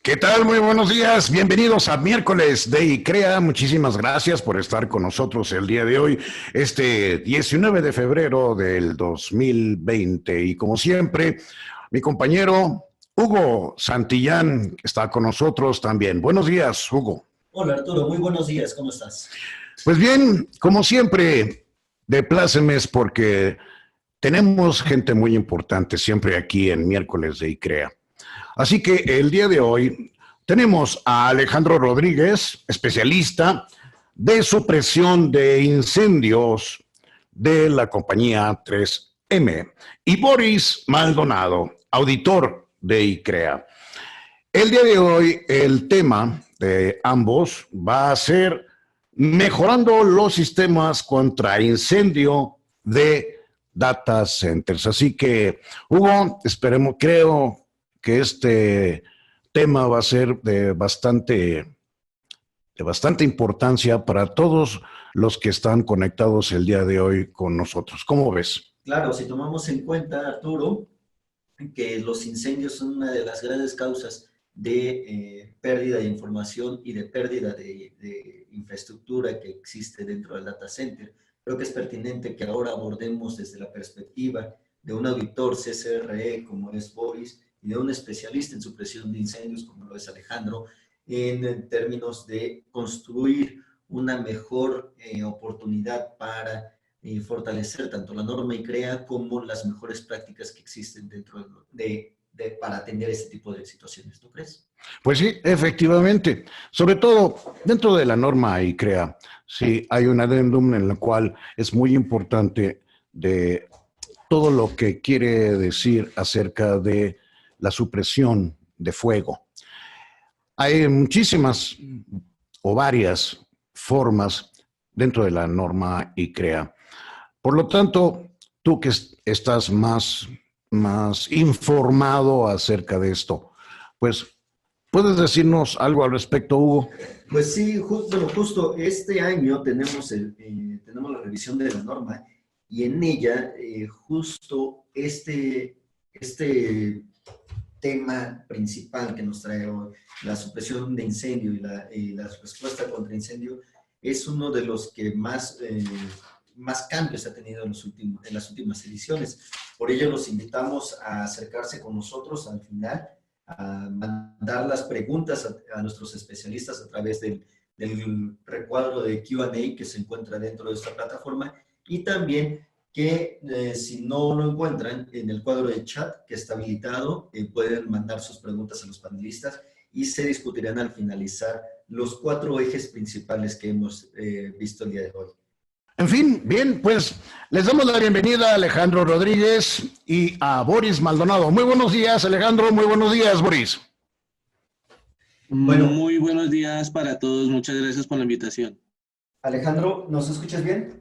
¿Qué tal? Muy buenos días. Bienvenidos a miércoles de ICREA. Muchísimas gracias por estar con nosotros el día de hoy, este 19 de febrero del 2020. Y como siempre, mi compañero Hugo Santillán está con nosotros también. Buenos días, Hugo. Hola Arturo, muy buenos días, ¿cómo estás? Pues bien, como siempre, de plácemes porque tenemos gente muy importante siempre aquí en miércoles de ICREA. Así que el día de hoy tenemos a Alejandro Rodríguez, especialista de supresión de incendios de la compañía 3M, y Boris Maldonado, auditor de ICREA. El día de hoy el tema de ambos va a ser mejorando los sistemas contra incendio de data centers. Así que, Hugo, esperemos, creo que este tema va a ser de bastante importancia para todos los que están conectados el día de hoy con nosotros. ¿Cómo ves? Claro, si tomamos en cuenta, Arturo, que los incendios son una de las grandes causas de pérdida de información y de pérdida de infraestructura que existe dentro del data center, creo que es pertinente que ahora abordemos desde la perspectiva de un auditor CCRE como es Boris y de un especialista en supresión de incendios como lo es Alejandro, en términos de construir una mejor oportunidad para fortalecer tanto la norma ICREA como las mejores prácticas que existen dentro para atender este tipo de situaciones, ¿no crees? Pues sí, efectivamente. Sobre todo dentro de la norma ICREA, sí hay un adendum en el cual es muy importante de todo lo que quiere decir acerca de la supresión de fuego. Hay muchísimas o varias formas dentro de la norma ICREA. Por lo tanto, tú que estás más informado acerca de esto, pues, ¿puedes decirnos algo al respecto, Hugo? Pues sí, bueno, justo este año tenemos la revisión de la norma y en ella justo este tema principal que nos trae hoy, la supresión de incendio y la respuesta contra incendio, es uno de los que más cambios ha tenido en las últimas ediciones. Por ello los invitamos a acercarse con nosotros al final, a mandar las preguntas a nuestros especialistas a través del recuadro de Q&A que se encuentra dentro de esta plataforma y también que si no lo encuentran en el cuadro de chat que está habilitado, pueden mandar sus preguntas a los panelistas y se discutirán al finalizar los 4 ejes principales que hemos visto el día de hoy. En fin, bien, pues les damos la bienvenida a Alejandro Rodríguez y a Boris Maldonado. Muy buenos días, Alejandro. Muy buenos días, Boris. Bueno, Muy buenos días para todos. Muchas gracias por la invitación. Alejandro, ¿nos escuchas bien?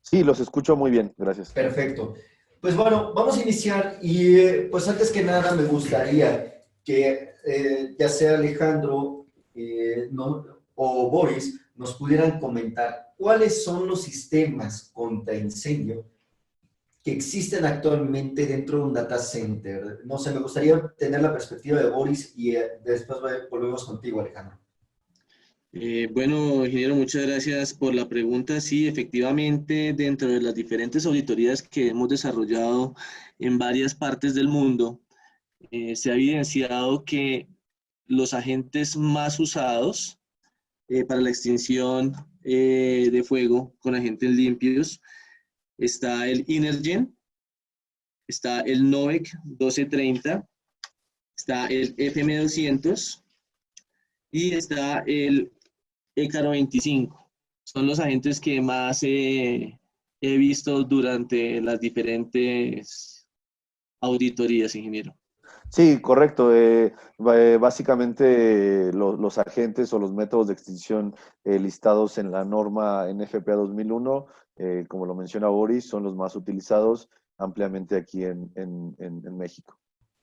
Sí, los escucho muy bien, gracias. Perfecto. Pues bueno, vamos a iniciar y pues antes que nada me gustaría que ya sea Alejandro o Boris nos pudieran comentar cuáles son los sistemas contra incendio que existen actualmente dentro de un data center. No sé, me gustaría tener la perspectiva de Boris y después volvemos contigo, Alejandro. Bueno, ingeniero, muchas gracias por la pregunta. Sí, efectivamente, dentro de las diferentes auditorías que hemos desarrollado en varias partes del mundo, se ha evidenciado que los agentes más usados para la extinción de fuego con agentes limpios está el Inergen, está el NOVEC 1230, está el FM200 y está el ECARO 25. Son los agentes que más he visto durante las diferentes auditorías, ingeniero. Sí, correcto. Básicamente los agentes o los métodos de extinción listados en la norma NFPA 2001, como lo menciona Boris, son los más utilizados ampliamente aquí en México.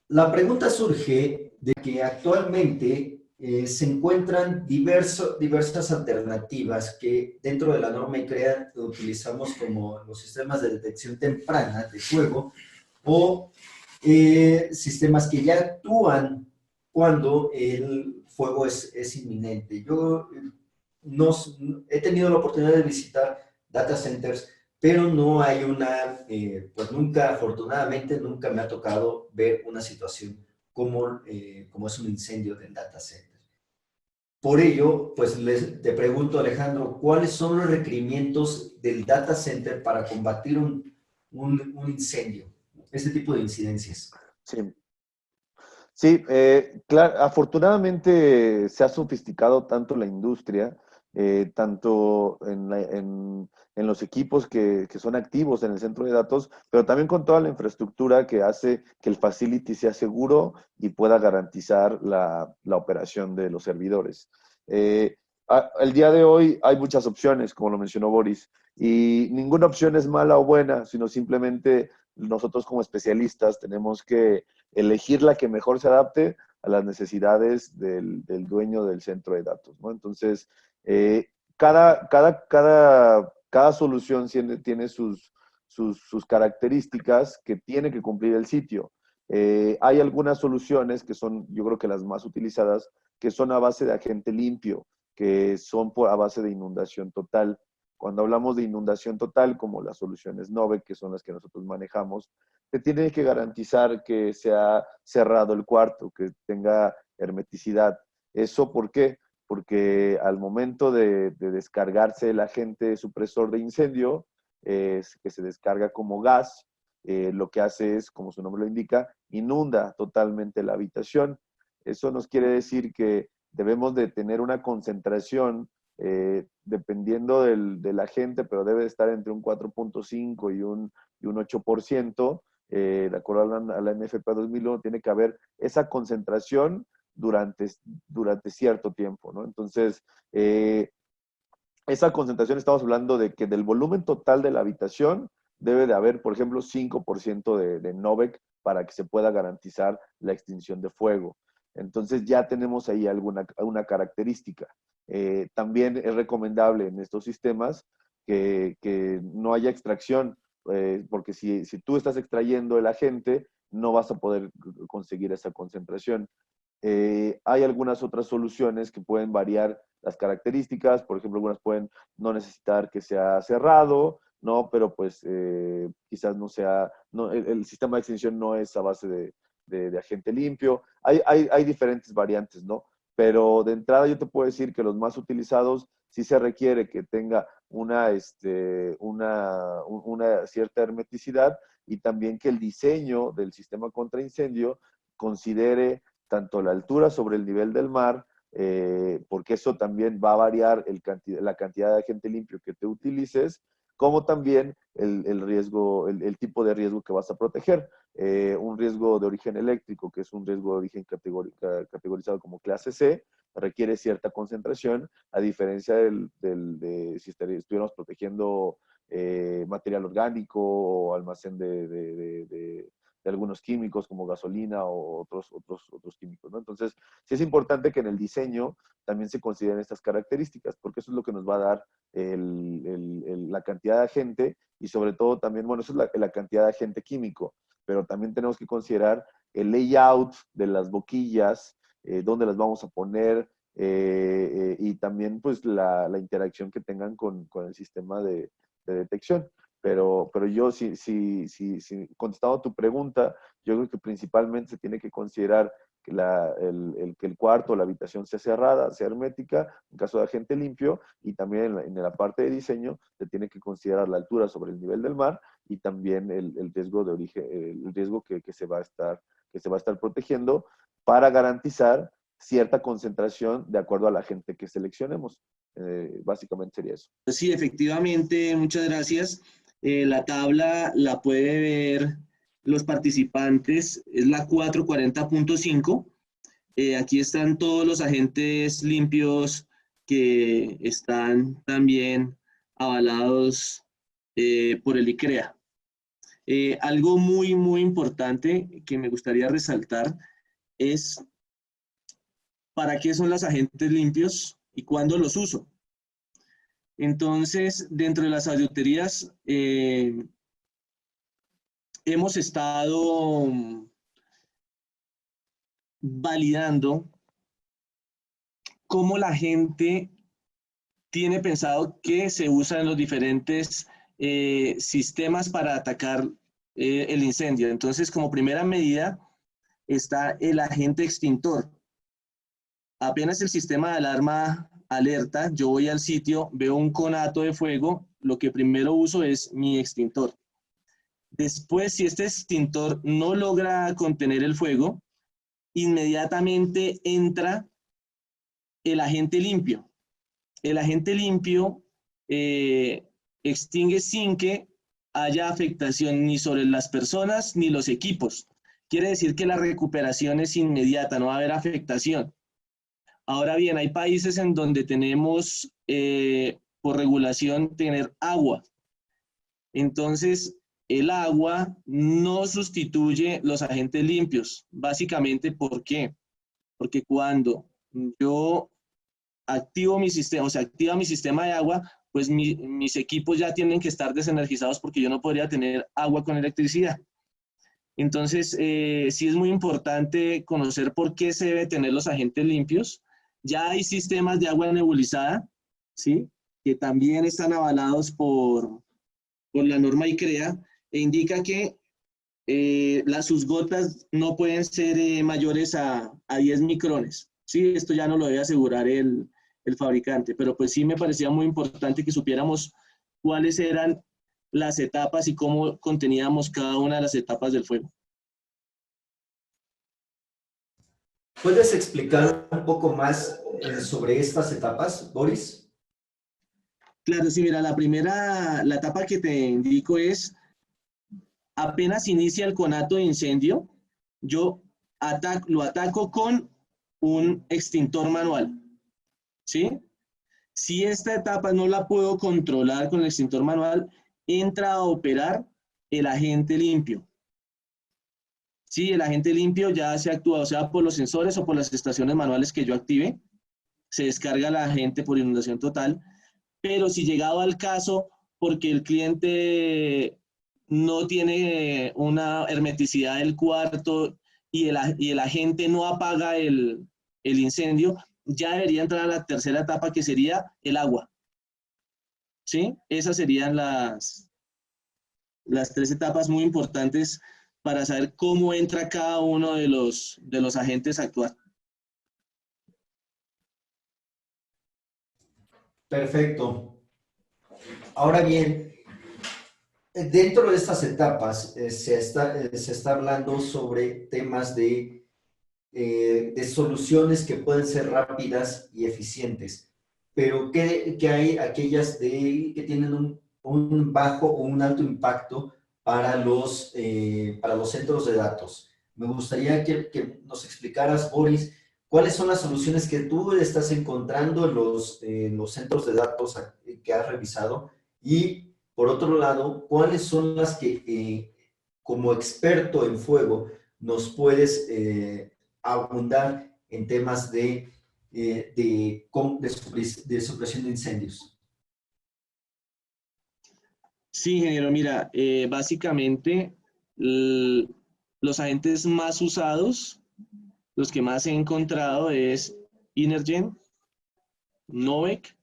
La pregunta surge de que actualmente se encuentran diversas alternativas que dentro de la norma ICREA utilizamos como los sistemas de detección temprana de fuego o sistemas que ya actúan cuando el fuego es inminente. Yo he tenido la oportunidad de visitar data centers, pero no hay pues nunca, afortunadamente, nunca me ha tocado ver una situación como es un incendio del data center. Por ello, pues te pregunto, Alejandro, ¿cuáles son los requerimientos del data center para combatir un incendio? Este tipo de incidencias. Sí. Sí, claro, afortunadamente se ha sofisticado tanto la industria, tanto en los equipos que son activos en el centro de datos, pero también con toda la infraestructura que hace que el facility sea seguro y pueda garantizar la operación de los servidores. El día de hoy hay muchas opciones, como lo mencionó Boris, y ninguna opción es mala o buena, sino simplemente nosotros como especialistas tenemos que elegir la que mejor se adapte a las necesidades del dueño del centro de datos, ¿no? Entonces, cada solución tiene sus características que tiene que cumplir el sitio. Hay algunas soluciones que son, yo creo que las más utilizadas, que son a base de agente limpio, que son a base de inundación total. Cuando hablamos de inundación total, como las soluciones Novec, que son las que nosotros manejamos, se tiene que garantizar que sea cerrado el cuarto, que tenga hermeticidad. ¿Eso por qué? Porque al momento de descargarse el agente supresor de incendio, que se descarga como gas, lo que hace es, como su nombre lo indica, inunda totalmente la habitación. Eso nos quiere decir que debemos de tener una concentración dependiendo del agente, pero debe estar entre un 4.5 y un 8%, de acuerdo a la NFPA 2001, tiene que haber esa concentración durante cierto tiempo, ¿no? Entonces, esa concentración estamos hablando de que del volumen total de la habitación debe de haber, por ejemplo, 5% de Novec para que se pueda garantizar la extinción de fuego. Entonces ya tenemos ahí una característica. También es recomendable en estos sistemas que no haya extracción, porque si tú estás extrayendo el agente, no vas a poder conseguir esa concentración. Hay algunas otras soluciones que pueden variar las características, por ejemplo, algunas pueden no necesitar que sea cerrado, ¿no? Pero pues quizás no sea, no, el sistema de extinción no es a base de agente limpio. Hay diferentes variantes, ¿no? Pero de entrada yo te puedo decir que los más utilizados sí se requiere que tenga una cierta hermeticidad y también que el diseño del sistema contra incendio considere tanto la altura sobre el nivel del mar, porque eso también va a variar la cantidad de agente limpio que te utilices, como también el riesgo, el tipo de riesgo que vas a proteger. Un riesgo de origen eléctrico, que es un riesgo de origen categorizado como clase C, requiere cierta concentración, a diferencia de si estuviéramos protegiendo material orgánico o almacén de algunos químicos como gasolina o otros químicos, ¿no? Entonces, sí es importante que en el diseño también se consideren estas características, porque eso es lo que nos va a dar la cantidad de agente y sobre todo también, bueno, eso es la cantidad de agente químico, pero también tenemos que considerar el layout de las boquillas, dónde las vamos a poner, y también pues la interacción que tengan con el sistema de detección. Pero yo, contestando a tu pregunta, yo creo que principalmente se tiene que considerar que que el cuarto o la habitación sea cerrada, sea hermética, en caso de agente limpio, y también en la parte de diseño se tiene que considerar la altura sobre el nivel del mar y también el riesgo de origen, el riesgo que se va a estar protegiendo para garantizar cierta concentración de acuerdo a la agente que seleccionemos. Básicamente sería eso. Sí, efectivamente, muchas gracias. La tabla la puede ver los participantes, es la 440.5. Aquí están todos los agentes limpios que están también avalados por el ICREA. Algo muy, muy importante que me gustaría resaltar es para qué son los agentes limpios y cuándo los uso. Entonces, dentro de las auditorías, hemos estado validando cómo la gente tiene pensado que se usan los diferentes sistemas para atacar el incendio. Entonces, como primera medida está el agente extintor. Apenas el sistema de alarma alerta, yo voy al sitio, veo un conato de fuego, lo que primero uso es mi extintor. Después, si este extintor no logra contener el fuego, inmediatamente entra el agente limpio. El agente limpio extingue sin que haya afectación ni sobre las personas ni los equipos. Quiere decir que la recuperación es inmediata, no va a haber afectación. Ahora bien, hay países en donde tenemos, por regulación, tener agua. Entonces, el agua no sustituye los agentes limpios. Básicamente, ¿por qué? Porque cuando yo activo mi sistema, o sea, activa mi sistema de agua, pues mis equipos ya tienen que estar desenergizados porque yo no podría tener agua con electricidad. Entonces, sí es muy importante conocer por qué se debe tener los agentes limpios. Ya hay sistemas de agua nebulizada, ¿sí? Que también están avalados por la norma ICREA, e indica que sus gotas no pueden ser mayores a 10 micrones. Sí, esto ya no lo debe asegurar el fabricante, pero pues sí me parecía muy importante que supiéramos cuáles eran las etapas y cómo conteníamos cada una de las etapas del fuego. ¿Puedes explicar un poco más sobre estas etapas, Boris? Claro, sí, mira, la etapa que te indico es, apenas inicia el conato de incendio, yo lo ataco con un extintor manual, ¿sí? Si esta etapa no la puedo controlar con el extintor manual, entra a operar el agente limpio. Sí, el agente limpio ya se actúa, o sea, por los sensores o por las estaciones manuales que yo active, se descarga el agente por inundación total, pero si llegado al caso, porque el cliente no tiene una hermeticidad del cuarto y el agente no apaga el incendio, ya debería entrar a la tercera etapa, que sería el agua. ¿Sí? Esas serían las tres etapas muy importantes para saber cómo entra cada uno de los agentes a actuar. Perfecto. Ahora bien, dentro de estas etapas se está hablando sobre temas de soluciones que pueden ser rápidas y eficientes, pero ¿qué hay aquellas que tienen un bajo o un alto impacto para los centros de datos? Me gustaría que nos explicaras, Boris, cuáles son las soluciones que tú estás encontrando en los centros de datos que has revisado y, por otro lado, cuáles son las que, como experto en fuego, nos puedes abundar en temas de supresión de incendios. Sí, ingeniero, mira, básicamente los agentes más usados, los que más he encontrado es Inergen, Novec,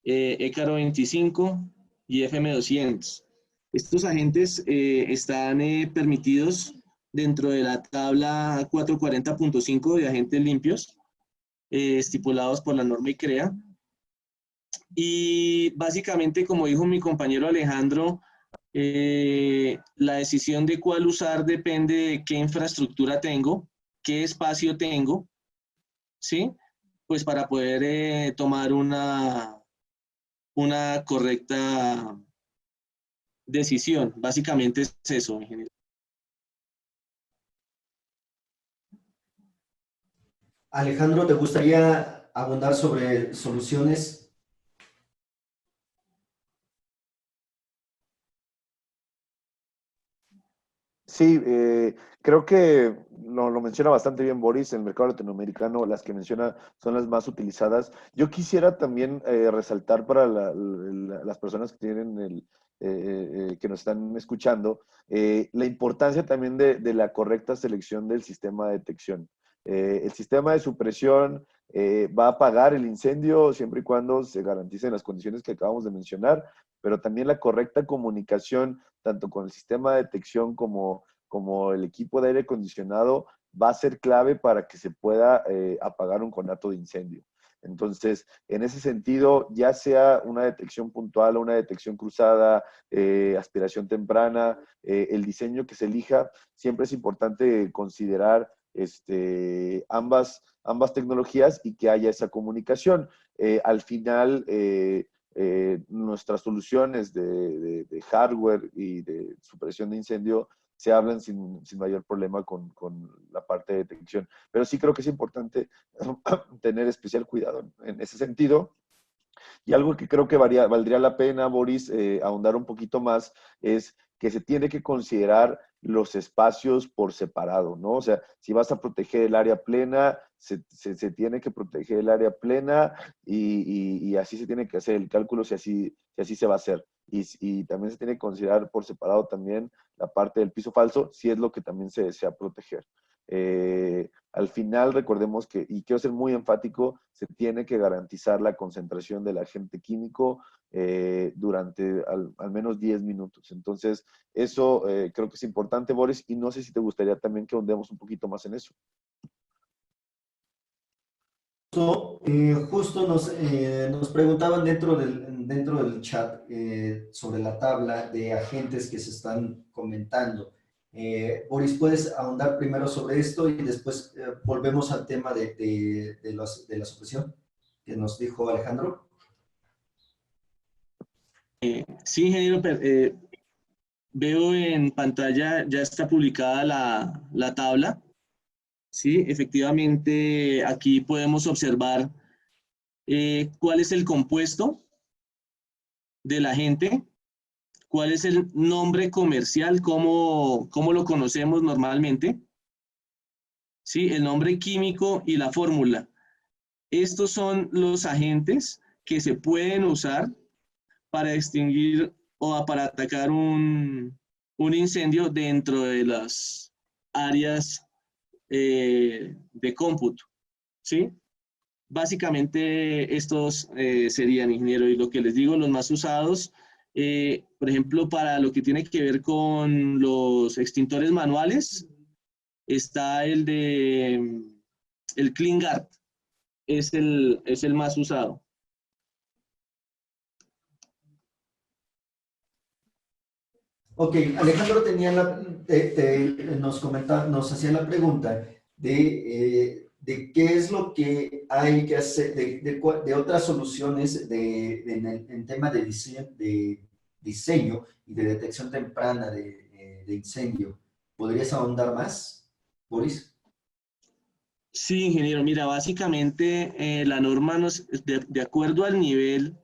ECARO 25 y FM200. Estos agentes están permitidos dentro de la tabla 440.5 de agentes limpios, estipulados por la norma ICREA. Y básicamente, como dijo mi compañero Alejandro, la decisión de cuál usar depende de qué infraestructura tengo, qué espacio tengo, ¿sí? Pues para poder tomar una correcta decisión. Básicamente es eso, ingeniero. Alejandro, ¿te gustaría abundar sobre soluciones? Sí, creo que lo menciona bastante bien Boris, el mercado latinoamericano, las que menciona son las más utilizadas. Yo quisiera también resaltar para las personas que tienen que nos están escuchando, la importancia también de la correcta selección del sistema de detección. El sistema de supresión va a apagar el incendio siempre y cuando se garanticen las condiciones que acabamos de mencionar, pero también la correcta comunicación tanto con el sistema de detección como el equipo de aire acondicionado, va a ser clave para que se pueda apagar un conato de incendio. Entonces, en ese sentido, ya sea una detección puntual o una detección cruzada, aspiración temprana, el diseño que se elija, siempre es importante considerar ambas tecnologías y que haya esa comunicación. Al final, nuestras soluciones de hardware y de supresión de incendio se hablan sin mayor problema con la parte de detección. Pero sí creo que es importante tener especial cuidado en ese sentido. Y algo que creo que valdría la pena, Boris, ahondar un poquito más, es que se tiene que considerar los espacios por separado, ¿no? O sea, si vas a proteger el área plena, se tiene que proteger el área plena y así se tiene que hacer el cálculo si así se va a hacer. Y también se tiene que considerar por separado también la parte del piso falso, si es lo que también se desea proteger. Al final, recordemos que, y quiero ser muy enfático, se tiene que garantizar la concentración del agente químico durante al menos 10 minutos. Entonces, eso creo que es importante, Boris, y no sé si te gustaría también que ahondemos un poquito más en eso. Justo nos preguntaban dentro del chat sobre la tabla de agentes que se están comentando. Boris, ¿puedes ahondar primero sobre esto y después volvemos al tema de la supresión que nos dijo Alejandro? Sí, ingeniero, veo en pantalla, ya está publicada la tabla. Sí, efectivamente, aquí podemos observar cuál es el compuesto del agente, cuál es el nombre comercial, cómo lo conocemos normalmente, ¿sí? El nombre químico y la fórmula. Estos son los agentes que se pueden usar para extinguir o para atacar un incendio dentro de las áreas de cómputo, ¿sí? Básicamente estos serían, ingeniero, y lo que les digo, los más usados, por ejemplo, para lo que tiene que ver con los extintores manuales, está el CleanGuard, es el más usado. Ok, Alejandro nos hacía la pregunta de qué es lo que hay que hacer, de otras soluciones en tema de diseño y de detección temprana de incendio. ¿Podrías ahondar más, Boris? Sí, ingeniero, mira, básicamente la norma de acuerdo al nivel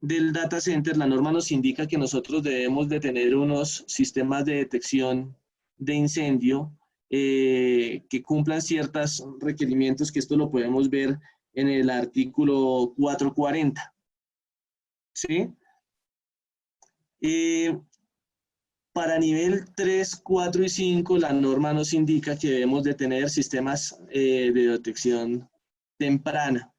del data center, la norma nos indica que nosotros debemos de tener unos sistemas de detección de incendio que cumplan ciertos requerimientos, que esto lo podemos ver en el artículo 440. ¿Sí? Para nivel 3, 4 y 5, la norma nos indica que debemos de tener sistemas de detección temprana.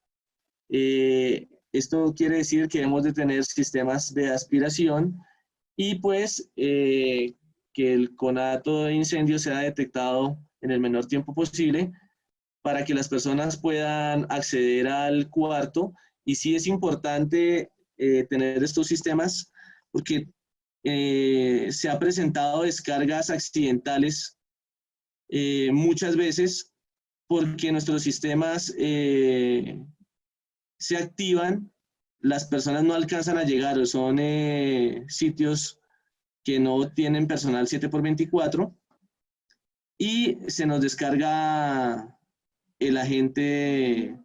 Esto quiere decir que debemos de tener sistemas de aspiración y pues que el conato de incendio sea detectado en el menor tiempo posible para que las personas puedan acceder al cuarto. Y sí es importante tener estos sistemas porque se ha presentado descargas accidentales muchas veces porque nuestros sistemas se activan, las personas no alcanzan a llegar, o son sitios que no tienen personal 7x24 y se nos descarga el agente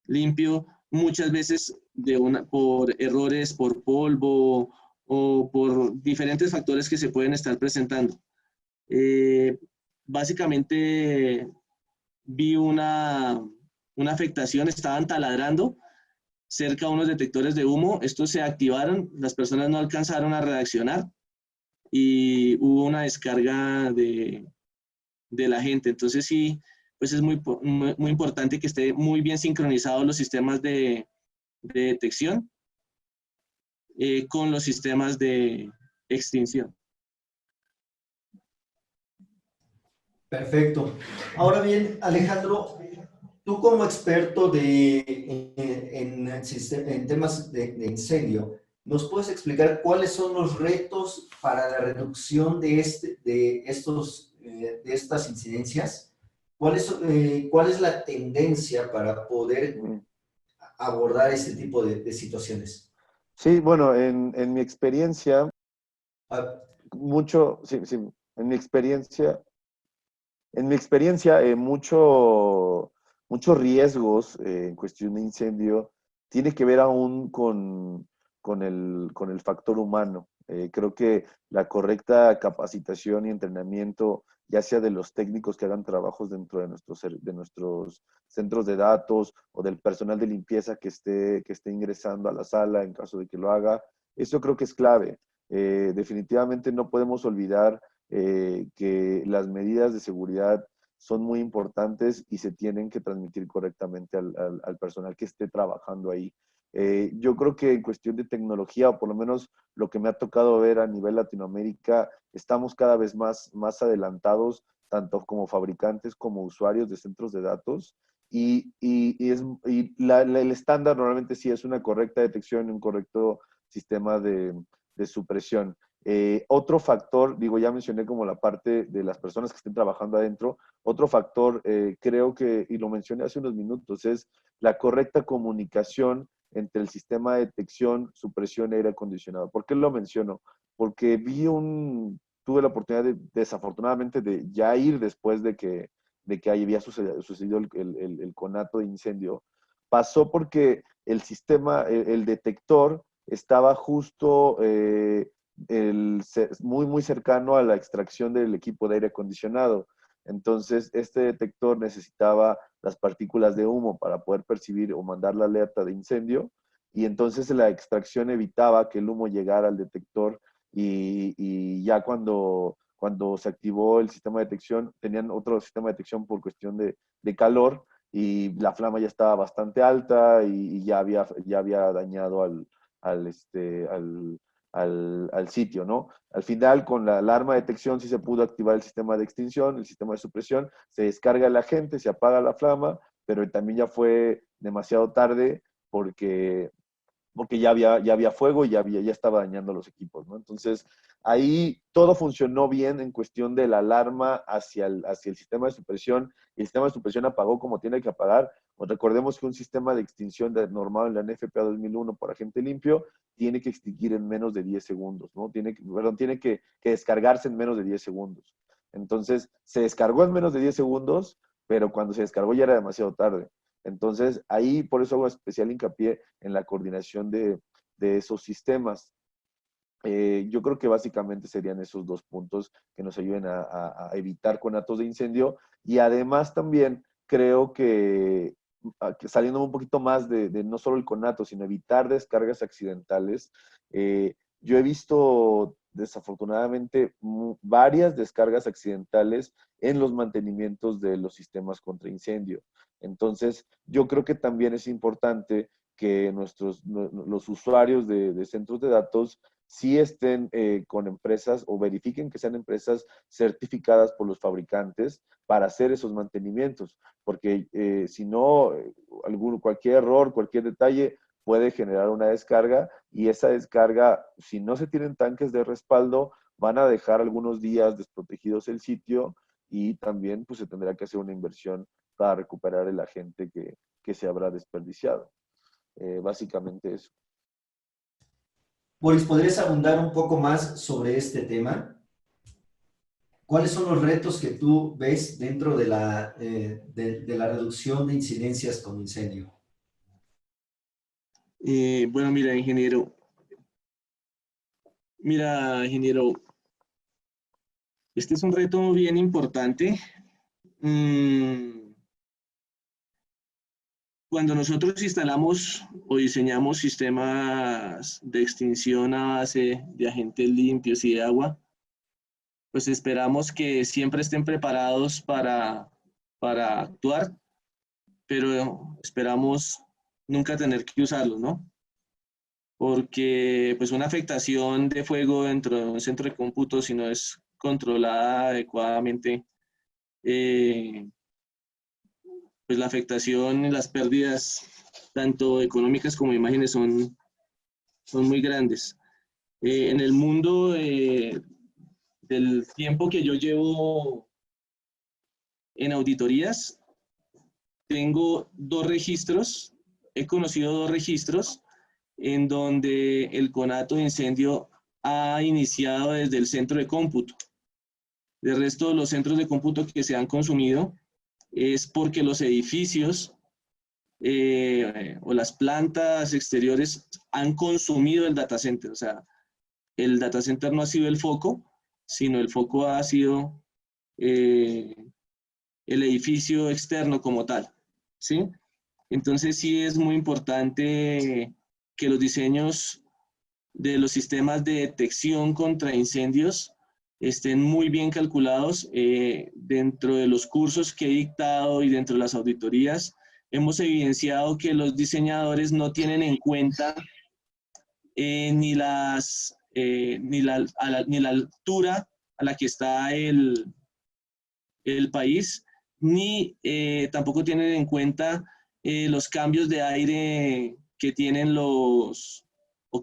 limpio muchas veces por errores, por polvo o por diferentes factores que se pueden estar presentando. Básicamente vi una afectación, estaban taladrando cerca de unos detectores de humo, estos se activaron, las personas no alcanzaron a reaccionar y hubo una descarga de la gente. Entonces sí, pues es muy importante que esté muy bien sincronizados los sistemas de detección con los sistemas de extinción. Perfecto. Ahora bien, Alejandro, tú como experto en temas de incendio, ¿nos puedes explicar cuáles son los retos para la reducción de estas incidencias? ¿Cuál es la tendencia para poder abordar este tipo de situaciones? Sí, bueno, en mi experiencia, Ah, sí, sí, en mi experiencia, muchos riesgos en cuestión de incendio tiene que ver aún con el factor humano. Creo que la correcta capacitación y entrenamiento, ya sea de los técnicos que hagan trabajos dentro de nuestros centros de datos o del personal de limpieza que esté ingresando a la sala en caso de que lo haga, eso creo que es clave. Definitivamente no podemos olvidar que las medidas de seguridad son muy importantes y se tienen que transmitir correctamente al personal que esté trabajando ahí. Yo creo que en cuestión de tecnología, o por lo menos lo que me ha tocado ver a nivel Latinoamérica, estamos cada vez más adelantados, tanto como fabricantes como usuarios de centros de datos. El estándar normalmente sí es una correcta detección y un correcto sistema de supresión. Otro factor, digo, ya mencioné como la parte de las personas que estén trabajando adentro, otro factor creo que, y lo mencioné hace unos minutos, es la correcta comunicación entre el sistema de detección, supresión y aire acondicionado. ¿Por qué lo menciono? Porque tuve la oportunidad desafortunadamente de ya ir después de que había sucedido el conato de incendio. Pasó porque el sistema, el detector estaba justo muy cercano a la extracción del equipo de aire acondicionado. Entonces, este detector necesitaba las partículas de humo para poder percibir o mandar la alerta de incendio, y entonces la extracción evitaba que el humo llegara al detector, y ya cuando se activó el sistema de detección, tenían otro sistema de detección por cuestión de calor, y la flama ya estaba bastante alta y ya había dañado al sitio, ¿no? Al final, con la alarma de detección sí se pudo activar el sistema de extinción, el sistema de supresión, se descarga el agente, se apaga la flama, pero también ya fue demasiado tarde porque ya había fuego y ya estaba dañando los equipos, ¿no? Entonces, ahí todo funcionó bien en cuestión de la alarma hacia el sistema de supresión, y el sistema de supresión apagó como tiene que apagar. Pues recordemos que un sistema de extinción normado en la NFPA 2001 por agente limpio tiene que extinguir en menos de 10 segundos, ¿no? Tiene que descargarse en menos de 10 segundos. Entonces, se descargó en menos de 10 segundos, pero cuando se descargó ya era demasiado tarde. Entonces, ahí por eso hago especial hincapié en la coordinación de esos sistemas. Yo creo que básicamente serían esos dos puntos que nos ayuden a evitar conatos de incendio. Y además también creo que saliendo un poquito más de no solo el conato, sino evitar descargas accidentales, yo he visto desafortunadamente varias descargas accidentales en los mantenimientos de los sistemas contra incendio. Entonces, yo creo que también es importante que los usuarios de centros de datos sí estén con empresas, o verifiquen que sean empresas certificadas por los fabricantes para hacer esos mantenimientos, porque si no, cualquier error, cualquier detalle puede generar una descarga, y esa descarga, si no se tienen tanques de respaldo, van a dejar algunos días desprotegidos el sitio, y también pues se tendrá que hacer una inversión para recuperar el agente que se habrá desperdiciado. Básicamente eso. Boris, ¿podrías abundar un poco más sobre este tema? ¿Cuáles son los retos que tú ves dentro de la reducción de incidencias con incendio? Bueno, mira, ingeniero, Este es un reto bien importante. Cuando nosotros instalamos o diseñamos sistemas de extinción a base de agentes limpios y de agua, pues esperamos que siempre estén preparados para actuar, pero esperamos nunca tener que usarlos, ¿no? Porque pues una afectación de fuego dentro de un centro de cómputo, si no es controlada adecuadamente, eh, pues la afectación y las pérdidas, tanto económicas como de imágenes, son muy grandes. En el mundo del tiempo que yo llevo en auditorías, tengo dos registros, he conocido dos registros en donde el conato de incendio ha iniciado desde el centro de cómputo. De resto, los centros de cómputo que se han consumido es porque los edificios o las plantas exteriores han consumido el data center. O sea, el data center no ha sido el foco, sino el foco ha sido eh, el edificio externo como tal, ¿sí? Entonces sí es muy importante que los diseños de los sistemas de detección contra incendios estén muy bien calculados. Dentro de los cursos que he dictado y dentro de las auditorías, hemos evidenciado que los diseñadores no tienen en cuenta ni la altura a la que está el país, ni tampoco tienen en cuenta los cambios de aire que tienen o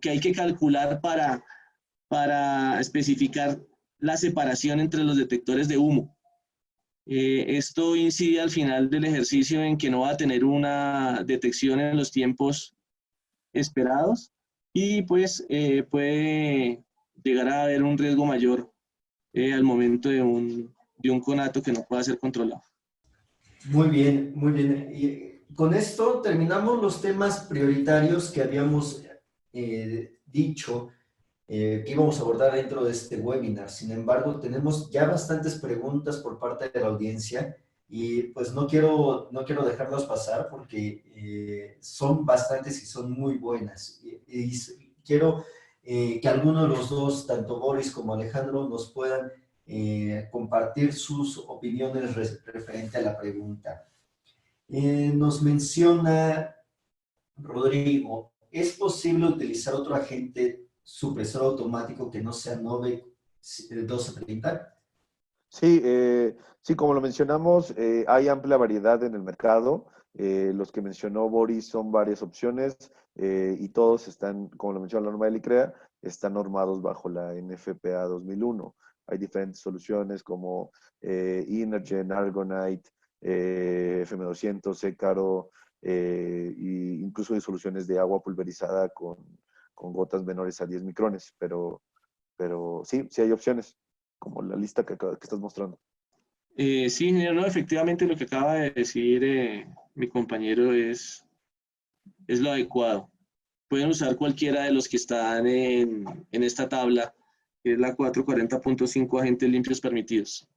que hay que calcular para especificar la separación entre los detectores de humo. Esto incide al final del ejercicio en que no va a tener una detección en los tiempos esperados y pues puede llegar a haber un riesgo mayor al momento de un conato que no pueda ser controlado. Muy bien, muy bien. Y con esto terminamos los temas prioritarios que habíamos dicho que íbamos a abordar dentro de este webinar. Sin embargo, tenemos ya bastantes preguntas por parte de la audiencia y pues no quiero dejarlas pasar porque son bastantes y son muy buenas. Y quiero que alguno de los dos, tanto Boris como Alejandro, nos puedan compartir sus opiniones referente a la pregunta. Nos menciona Rodrigo, ¿es posible utilizar otro agente supresor automático que no sea Nove 1230? Sí, sí, como lo mencionamos, hay amplia variedad en el mercado. Los que mencionó Boris son varias opciones y todos están, como lo mencionó la norma del ICREA, están normados bajo la NFPA 2001. Hay diferentes soluciones como Inergen, Argonite, FM200, Ecaro, e incluso hay soluciones de agua pulverizada con gotas menores a 10 micrones, pero sí, sí hay opciones como la lista que estás mostrando. Sí, no, efectivamente lo que acaba de decir mi compañero es lo adecuado. Pueden usar cualquiera de los que están en esta tabla, que es la 440.5 agentes limpios permitidos.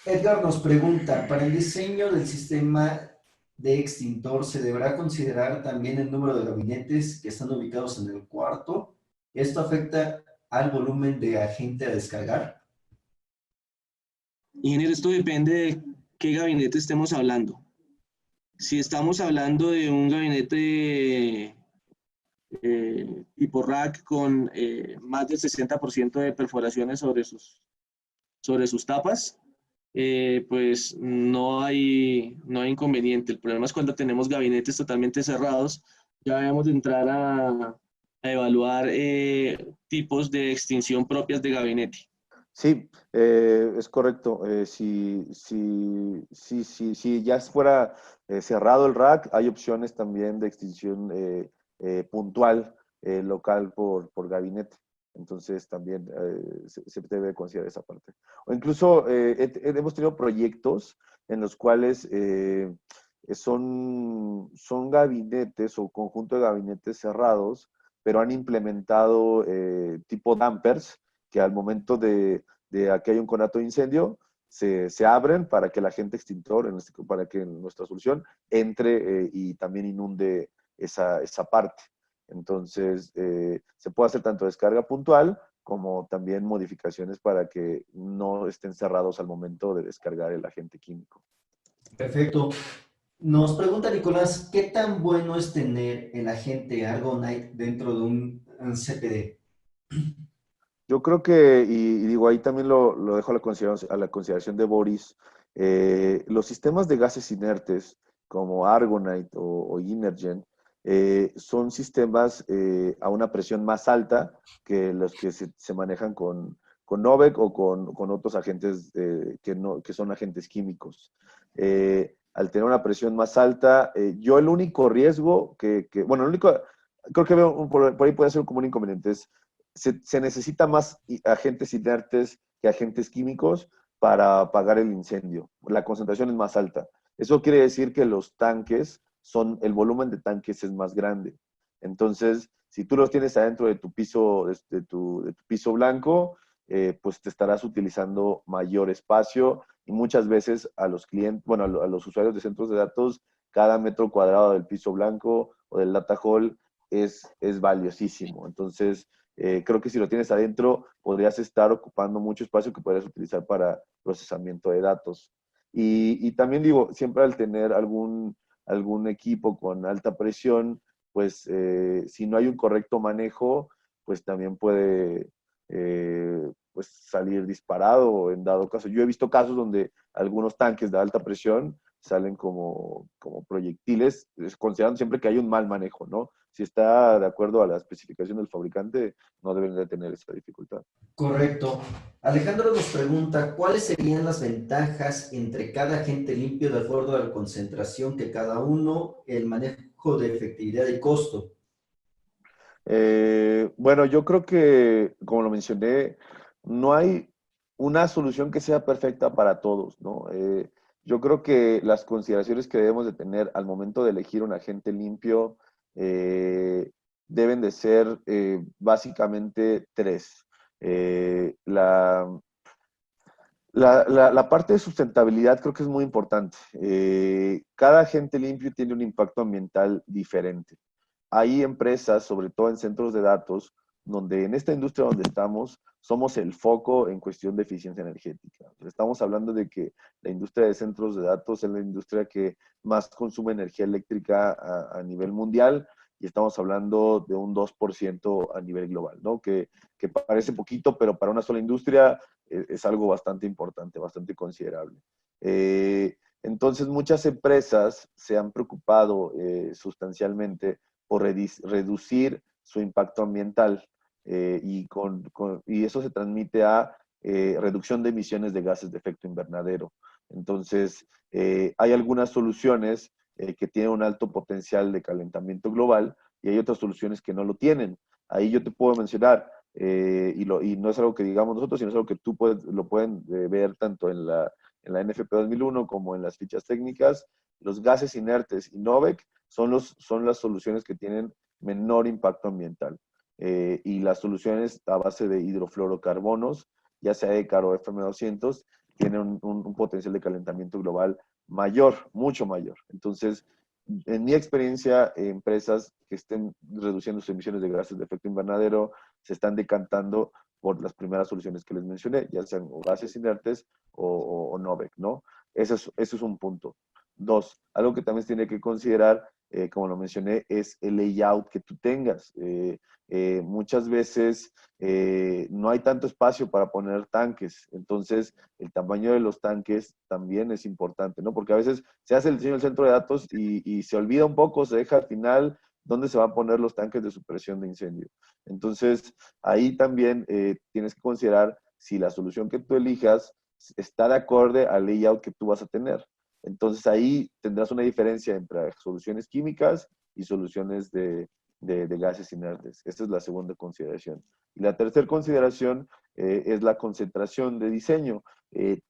Edgar nos pregunta, ¿para el diseño del sistema de extintor se deberá considerar también el número de gabinetes que están ubicados en el cuarto? ¿Esto afecta al volumen de agente a descargar? Ingeniero, esto depende de qué gabinete estemos hablando. Si estamos hablando de un gabinete tipo rack con más del 60% de perforaciones sobre sus tapas, pues no hay inconveniente. El problema es cuando tenemos gabinetes totalmente cerrados, ya debemos de entrar a evaluar tipos de extinción propias de gabinete. Sí, es correcto. Si ya fuera cerrado el rack, hay opciones también de extinción puntual, local por gabinete. Entonces también se debe considerar esa parte. O incluso hemos tenido proyectos en los cuales son gabinetes o conjunto de gabinetes cerrados, pero han implementado tipo dampers que al momento de de que hay un conato de incendio, se abren para que el agente extintor, para que nuestra solución entre y también inunde esa parte. Entonces, se puede hacer tanto descarga puntual como también modificaciones para que no estén cerrados al momento de descargar el agente químico. Perfecto. Nos pregunta Nicolás, ¿qué tan bueno es tener el agente Argonite dentro de un CPD? Yo creo que, y digo, ahí también lo dejo a la consideración de Boris, los sistemas de gases inertes como Argonite o Inergen son sistemas a una presión más alta que los que se manejan con Novec o con otros agentes que son agentes químicos. Al tener una presión más alta, yo el único riesgo bueno, el único, creo que por ahí puede ser como un inconveniente, es se necesita más agentes inertes que agentes químicos para apagar el incendio. La concentración es más alta. Eso quiere decir que los tanques el volumen de tanques es más grande. Entonces, si tú los tienes adentro de tu piso, de tu piso blanco, pues te estarás utilizando mayor espacio y muchas veces a los clientes, bueno, a los usuarios de centros de datos, cada metro cuadrado del piso blanco o del data hall es valiosísimo. Entonces, creo que si lo tienes adentro, podrías estar ocupando mucho espacio que podrías utilizar para procesamiento de datos. Y también digo, siempre al tener algún equipo con alta presión, pues si no hay un correcto manejo, pues también puede pues salir disparado en dado caso. Yo he visto casos donde algunos tanques de alta presión salen como proyectiles, considerando siempre que hay un mal manejo, ¿no? Si está de acuerdo a la especificación del fabricante, no deben de tener esa dificultad. Correcto. Alejandro nos pregunta, ¿cuáles serían las ventajas entre cada agente limpio de acuerdo a la concentración que cada uno, el manejo de efectividad y costo? Bueno, yo creo que, como lo mencioné, no hay una solución que sea perfecta para todos, ¿no? Yo creo que las consideraciones que debemos de tener al momento de elegir un agente limpio deben de ser básicamente tres. La parte de sustentabilidad creo que es muy importante. Cada agente limpio tiene un impacto ambiental diferente. Hay empresas, sobre todo en centros de datos, donde en esta industria donde estamos, somos el foco en cuestión de eficiencia energética. Estamos hablando de que la industria de centros de datos es la industria que más consume energía eléctrica a nivel mundial y estamos hablando de un 2% a nivel global, ¿no? Que parece poquito, pero para una sola industria es algo bastante importante, bastante considerable. Entonces, muchas empresas se han preocupado sustancialmente por reducir su impacto ambiental y eso se transmite a reducción de emisiones de gases de efecto invernadero. Entonces, hay algunas soluciones que tienen un alto potencial de calentamiento global y hay otras soluciones que no lo tienen. Ahí yo te puedo mencionar, y no es algo que digamos nosotros, sino es algo que lo pueden ver tanto en la NFP 2001 como en las fichas técnicas. Los gases inertes y Novec son las soluciones que tienen menor impacto ambiental. Y las soluciones a base de hidrofluorocarbonos, ya sea ECAR o FM200, tienen un potencial de calentamiento global mayor, mucho mayor. Entonces, en mi experiencia, empresas que estén reduciendo sus emisiones de gases de efecto invernadero se están decantando por las primeras soluciones que les mencioné, ya sean o gases inertes o Novec, ¿no? Eso es un punto. Dos, algo que también se tiene que considerar, como lo mencioné, es el layout que tú tengas. Muchas veces no hay tanto espacio para poner tanques, entonces el tamaño de los tanques también es importante, ¿no? Porque a veces se hace el diseño del centro de datos y se olvida un poco, se deja al final dónde se van a poner los tanques de supresión de incendio. Entonces, ahí también tienes que considerar si la solución que tú elijas está de acorde al layout que tú vas a tener. Entonces, ahí tendrás una diferencia entre soluciones químicas y soluciones de gases inertes. Esta es la segunda consideración. Y la tercera consideración es la concentración de diseño.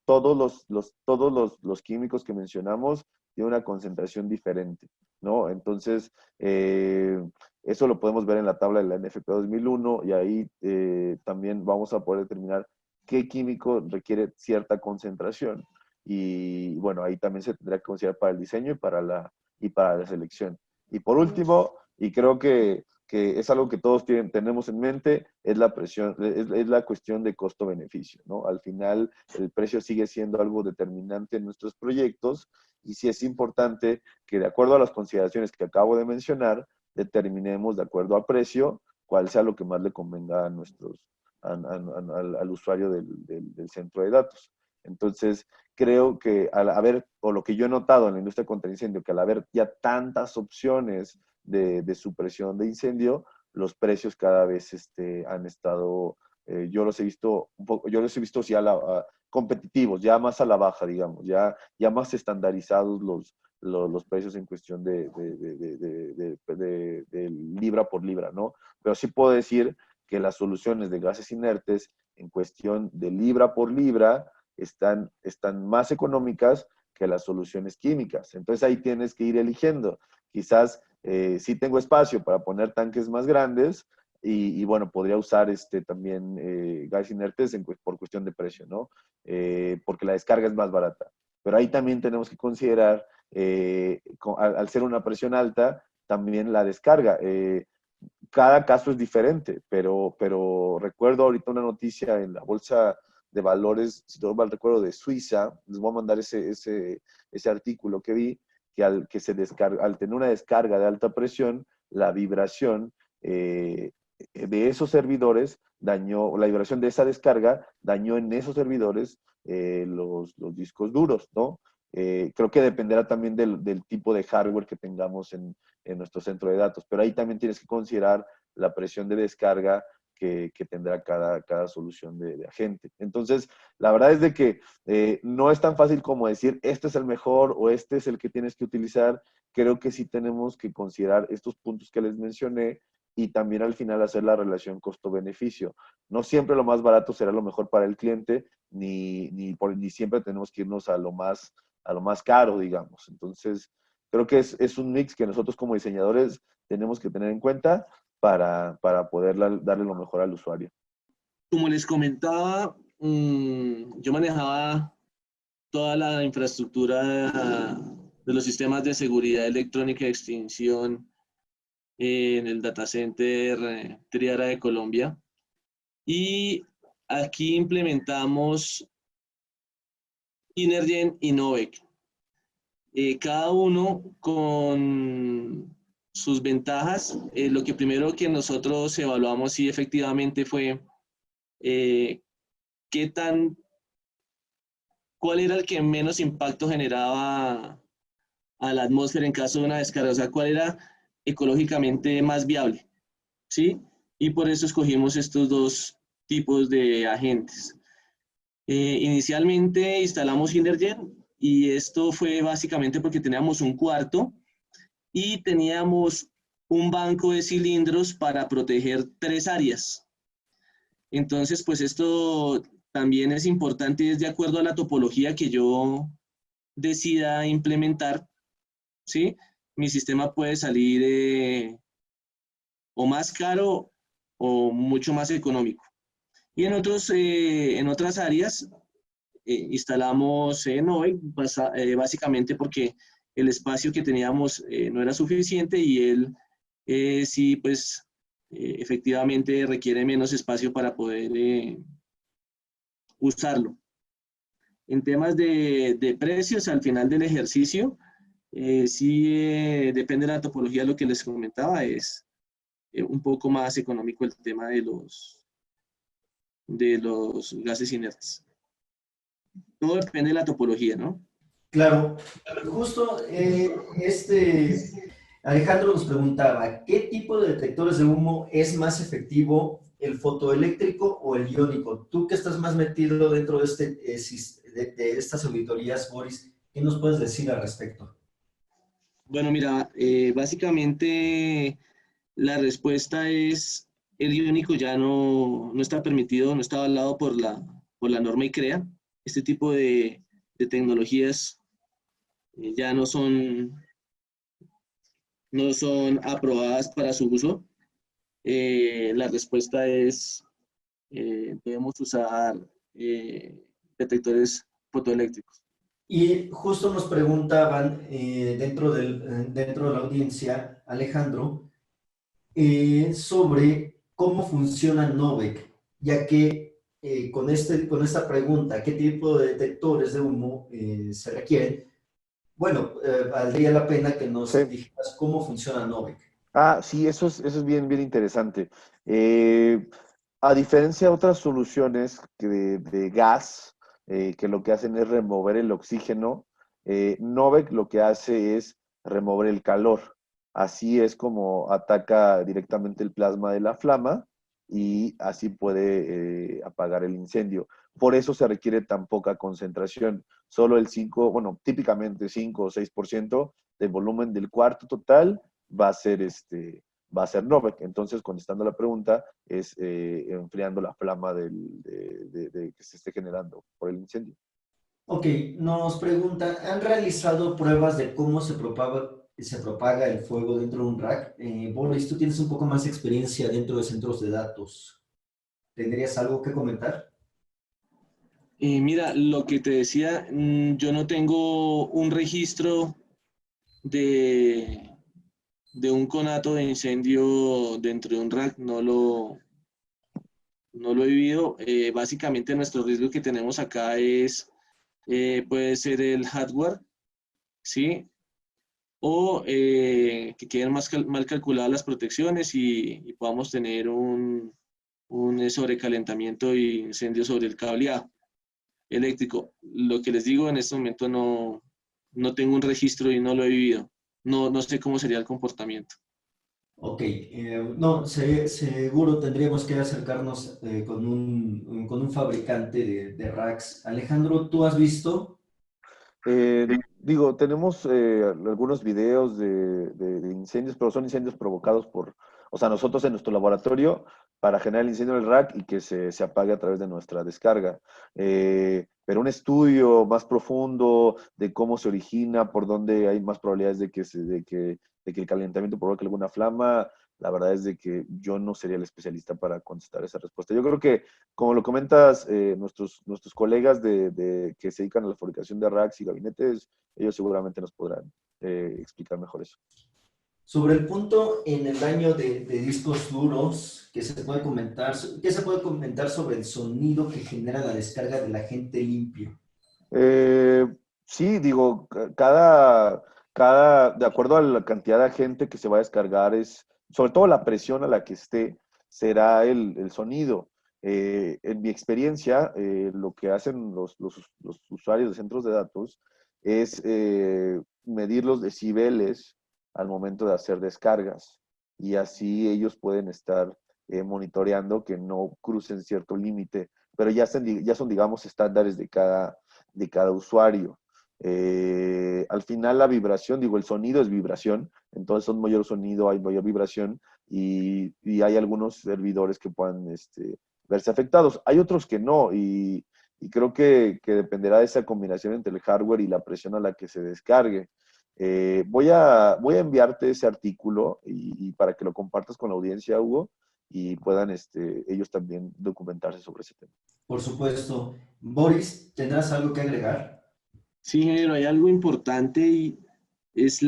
Todos los químicos que mencionamos tienen una concentración diferente, ¿no? Entonces, eso lo podemos ver en la tabla de la NFP 2001 y ahí también vamos a poder determinar qué químico requiere cierta concentración. Y bueno, ahí también se tendrá que considerar para el diseño y para la selección. Y por último, y creo que es algo que todos tenemos en mente, es la presión, es la cuestión de costo-beneficio, ¿no? Al final, el precio sigue siendo algo determinante en nuestros proyectos y sí es importante que, de acuerdo a las consideraciones que acabo de mencionar, determinemos de acuerdo a precio cuál sea lo que más le convenga a al usuario del centro de datos. Entonces, creo que al haber, o lo que yo he notado en la industria contra incendio, que al haber ya tantas opciones de supresión de incendio, los precios cada vez han estado, yo los he visto un poco, yo los he visto ya competitivos, ya más a la baja, digamos, ya más estandarizados los precios en cuestión de libra por libra, ¿no? Pero sí puedo decir que las soluciones de gases inertes en cuestión de libra por libra están más económicas que las soluciones químicas. Entonces ahí tienes que ir eligiendo. Quizás sí tengo espacio para poner tanques más grandes y bueno, podría usar también gases inertes por cuestión de precio, ¿no? Porque la descarga es más barata. Pero ahí también tenemos que considerar, al ser una presión alta, también la descarga. Cada caso es diferente, pero recuerdo ahorita una noticia en la bolsa de valores, si no mal recuerdo, de Suiza, les voy a mandar ese artículo que vi, que al tener una descarga de alta presión, la vibración de esos servidores dañó, la vibración de esa descarga dañó en esos servidores los discos duros, ¿no? Creo que dependerá también del tipo de hardware que tengamos en nuestro centro de datos, pero ahí también tienes que considerar la presión de descarga que tendrá cada solución de agente. Entonces, la verdad es de que no es tan fácil como decir, este es el mejor o este es el que tienes que utilizar. Creo que sí tenemos que considerar estos puntos que les mencioné y también al final hacer la relación costo-beneficio. No siempre lo más barato será lo mejor para el cliente, ni siempre tenemos que irnos a lo más caro, digamos. Entonces, creo que es un mix que nosotros como diseñadores tenemos que tener en cuenta para poder darle lo mejor al usuario. Como les comentaba, yo manejaba toda la infraestructura de los sistemas de seguridad electrónica y extinción en el data center Triara de Colombia. Y aquí implementamos Inergen y Novec. Cada uno con sus ventajas. Lo que primero que nosotros evaluamos sí efectivamente fue cuál era el que menos impacto generaba a la atmósfera en caso de una descarga, o sea, cuál era ecológicamente más viable, ¿sí? Y por eso escogimos estos dos tipos de agentes. Inicialmente instalamos Inergen y esto fue básicamente porque teníamos un cuarto y teníamos un banco de cilindros para proteger 3 áreas. Entonces, pues esto también es importante y es de acuerdo a la topología que yo decida implementar, ¿sí? Mi sistema puede salir o más caro o mucho más económico. Y en otras áreas instalamos Novec, básicamente porque el espacio que teníamos no era suficiente y él sí, pues, efectivamente requiere menos espacio para poder usarlo. En temas de precios, al final del ejercicio, sí depende de la topología, lo que les comentaba, es un poco más económico el tema de los gases inertes. Todo depende de la topología, ¿no? Claro, justo Alejandro nos preguntaba, ¿qué tipo de detectores de humo es más efectivo, el fotoeléctrico o el iónico? Tú que estás más metido dentro de estas auditorías, Boris, ¿qué nos puedes decir al respecto? Bueno, mira, básicamente la respuesta es el iónico ya no está permitido, no está avalado por la norma ICREA. Este tipo de tecnologías ya no son aprobadas para su uso. La respuesta es debemos usar detectores fotoeléctricos. Y justo nos preguntaban dentro de la audiencia, Alejandro, sobre cómo funciona Novec, ya que con esta pregunta, ¿qué tipo de detectores de humo se requieren? Bueno, valdría la pena que Sí. nos dijeras cómo funciona Novec. Ah, sí, eso es bien, bien interesante. A diferencia de otras soluciones de gas, que lo que hacen es remover el oxígeno, Novec lo que hace es remover el calor. Así es como ataca directamente el plasma de la flama y así puede apagar el incendio. Por eso se requiere tan poca concentración. Solo el 5, bueno, típicamente 5 o 6% del volumen del cuarto total va a ser va a ser Novec. Entonces, contestando la pregunta, es enfriando la flama que se esté generando por el incendio. Ok, nos pregunta, ¿han realizado pruebas de cómo se propaga el fuego dentro de un rack? Boris, tú tienes un poco más de experiencia dentro de centros de datos. ¿Tendrías algo que comentar? Mira, lo que te decía, yo no tengo un registro de, de un conato de incendio dentro de un rack, no lo he vivido. Básicamente nuestro riesgo que tenemos acá puede ser el hardware, ¿sí? O que queden mal calculadas las protecciones y podamos tener un sobrecalentamiento y incendio sobre el cableado eléctrico. Lo que les digo, en este momento no tengo un registro y no lo he vivido. No sé cómo sería el comportamiento. Ok, no, seguro tendríamos que acercarnos con un fabricante racks. Alejandro, ¿tú has visto? Digo, tenemos algunos videos de incendios, pero son incendios provocados o sea, nosotros en nuestro laboratorio para generar el incendio del rack y que se apague a través de nuestra descarga. Pero un estudio más profundo de cómo se origina, por dónde hay más probabilidades de que el calentamiento provoque alguna flama, la verdad es de que yo no sería el especialista para contestar esa respuesta. Yo creo que, como lo comentas, nuestros colegas que se dedican a la fabricación de racks y gabinetes, ellos seguramente nos podrán explicar mejor eso. Sobre el punto en el daño de discos duros, ¿qué se puede comentar sobre el sonido que genera la descarga del agente limpio? Eh, sí, digo, de acuerdo a la cantidad de gente que se va a descargar, sobre todo la presión a la que esté, será el sonido. En mi experiencia, lo que hacen los usuarios de centros de datos es medir los decibeles al momento de hacer descargas y así ellos pueden estar monitoreando que no crucen cierto límite, pero ya son, digamos, estándares de cada usuario. Al final la vibración, digo, el sonido es vibración, entonces un mayor sonido hay mayor vibración y hay algunos servidores que puedan verse afectados. Hay otros que no y creo que dependerá de esa combinación entre el hardware y la presión a la que se descargue. Voy a enviarte ese artículo y para que lo compartas con la audiencia, Hugo, y puedan ellos también documentarse sobre ese tema. Por supuesto. Boris, ¿tendrás algo que agregar? Sí, ingeniero, hay algo importante y es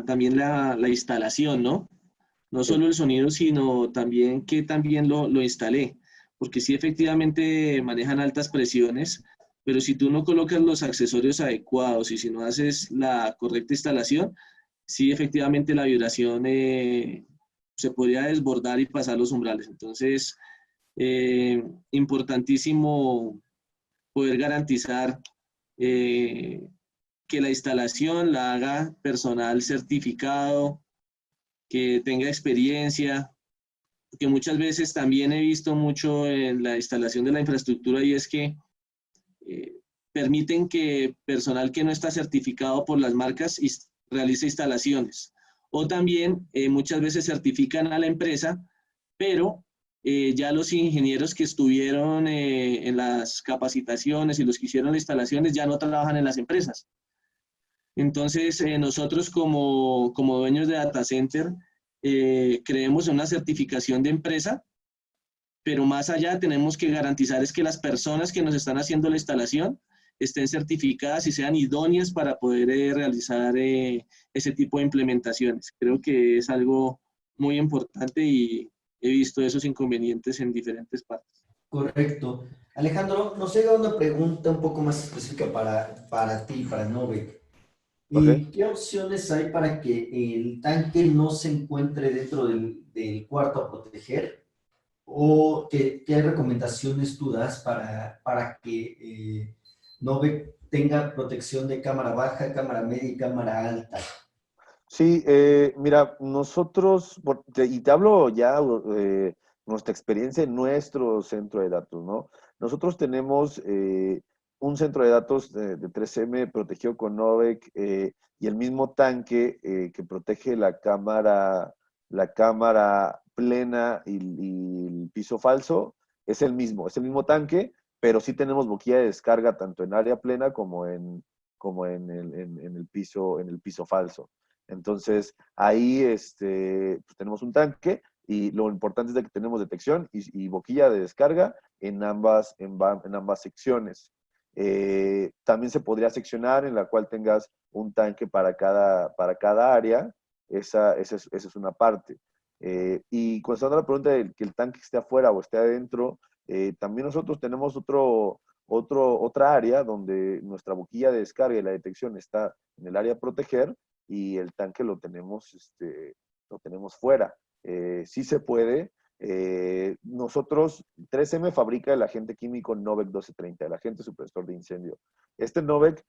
también la instalación, ¿no? No Sí. solo el sonido, sino también que también lo instalé, porque sí efectivamente manejan altas presiones, pero si tú no colocas los accesorios adecuados y si no haces la correcta instalación, sí efectivamente la vibración se podría desbordar y pasar los umbrales. Entonces, importantísimo poder garantizar eh, que la instalación la haga personal certificado, que tenga experiencia, que muchas veces también he visto mucho en la instalación de la infraestructura y es que eh, permiten que personal que no está certificado por las marcas realice instalaciones. O también muchas veces certifican a la empresa, pero ya los ingenieros que estuvieron en las capacitaciones y los que hicieron las instalaciones ya no trabajan en las empresas. Entonces, nosotros como dueños de data center creemos en una certificación de empresa pero más allá tenemos que garantizar es que las personas que nos están haciendo la instalación estén certificadas y sean idóneas para poder realizar ese tipo de implementaciones. Creo que es algo muy importante y he visto esos inconvenientes en diferentes partes. Correcto. Alejandro, nos llega una pregunta un poco más específica para ti, para Novec. Ok. ¿Qué opciones hay para que el tanque no se encuentre dentro del cuarto a proteger? ¿O qué recomendaciones tú das para que Novec tenga protección de cámara baja, cámara media y cámara alta? Sí, mira, nosotros, y te hablo ya nuestra experiencia en nuestro centro de datos, ¿no? Nosotros tenemos un centro de datos de 3M protegido con Novec y el mismo tanque que protege la cámara plena y el piso falso, es el mismo tanque, pero sí tenemos boquilla de descarga tanto en área plena como en el piso falso. Entonces, ahí pues tenemos un tanque y lo importante es de que tenemos detección y boquilla de descarga en ambas secciones. También se podría seccionar en la cual tengas un tanque para cada área. Esa es una parte. Y contestando a la pregunta de que el tanque esté afuera o esté adentro, también nosotros tenemos otra área donde nuestra boquilla de descarga y la detección está en el área a proteger y el tanque lo tenemos fuera. Sí se puede. Nosotros, 3M fabrica el agente químico Novec 1230, el agente supresor de incendio. Este Novec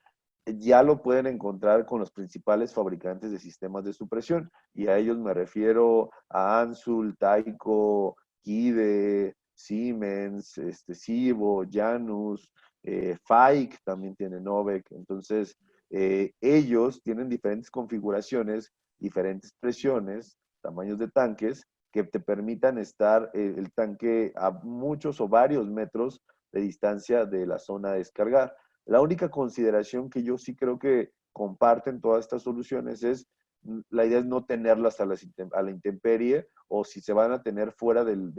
ya lo pueden encontrar con los principales fabricantes de sistemas de supresión, y a ellos me refiero a Ansul, Tyco, Kide, Siemens, Sivo, Janus, Faik también tiene Novec. Entonces, ellos tienen diferentes configuraciones, diferentes presiones, tamaños de tanques, que te permitan estar el tanque a muchos o varios metros de distancia de la zona a descargar. La única consideración que yo sí creo que comparten todas estas soluciones es, la idea es no tenerlas a la intemperie, o si se van a tener fuera del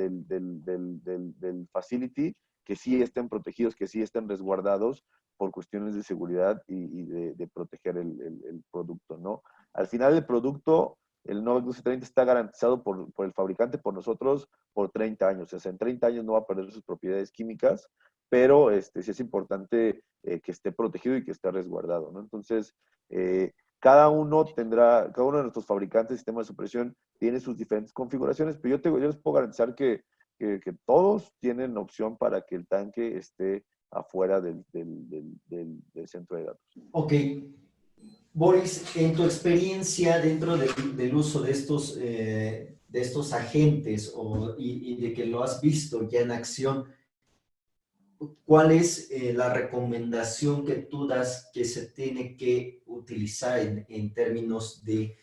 facility, que sí estén protegidos, que sí estén resguardados por cuestiones de seguridad y de proteger el producto, ¿no? Al final el producto, el Novec 1230 está garantizado por el fabricante, por nosotros, por 30 años. O sea, en 30 años no va a perder sus propiedades químicas, pero sí es importante que esté protegido y que esté resguardado, ¿no? Entonces, cada uno de nuestros fabricantes de sistemas de supresión tiene sus diferentes configuraciones, pero yo les puedo garantizar que todos tienen opción para que el tanque esté afuera del centro de datos. Ok. Boris, en tu experiencia dentro del uso de estos agentes y de que lo has visto ya en acción, ¿cuál es la recomendación que tú das que se tiene que utilizar en términos de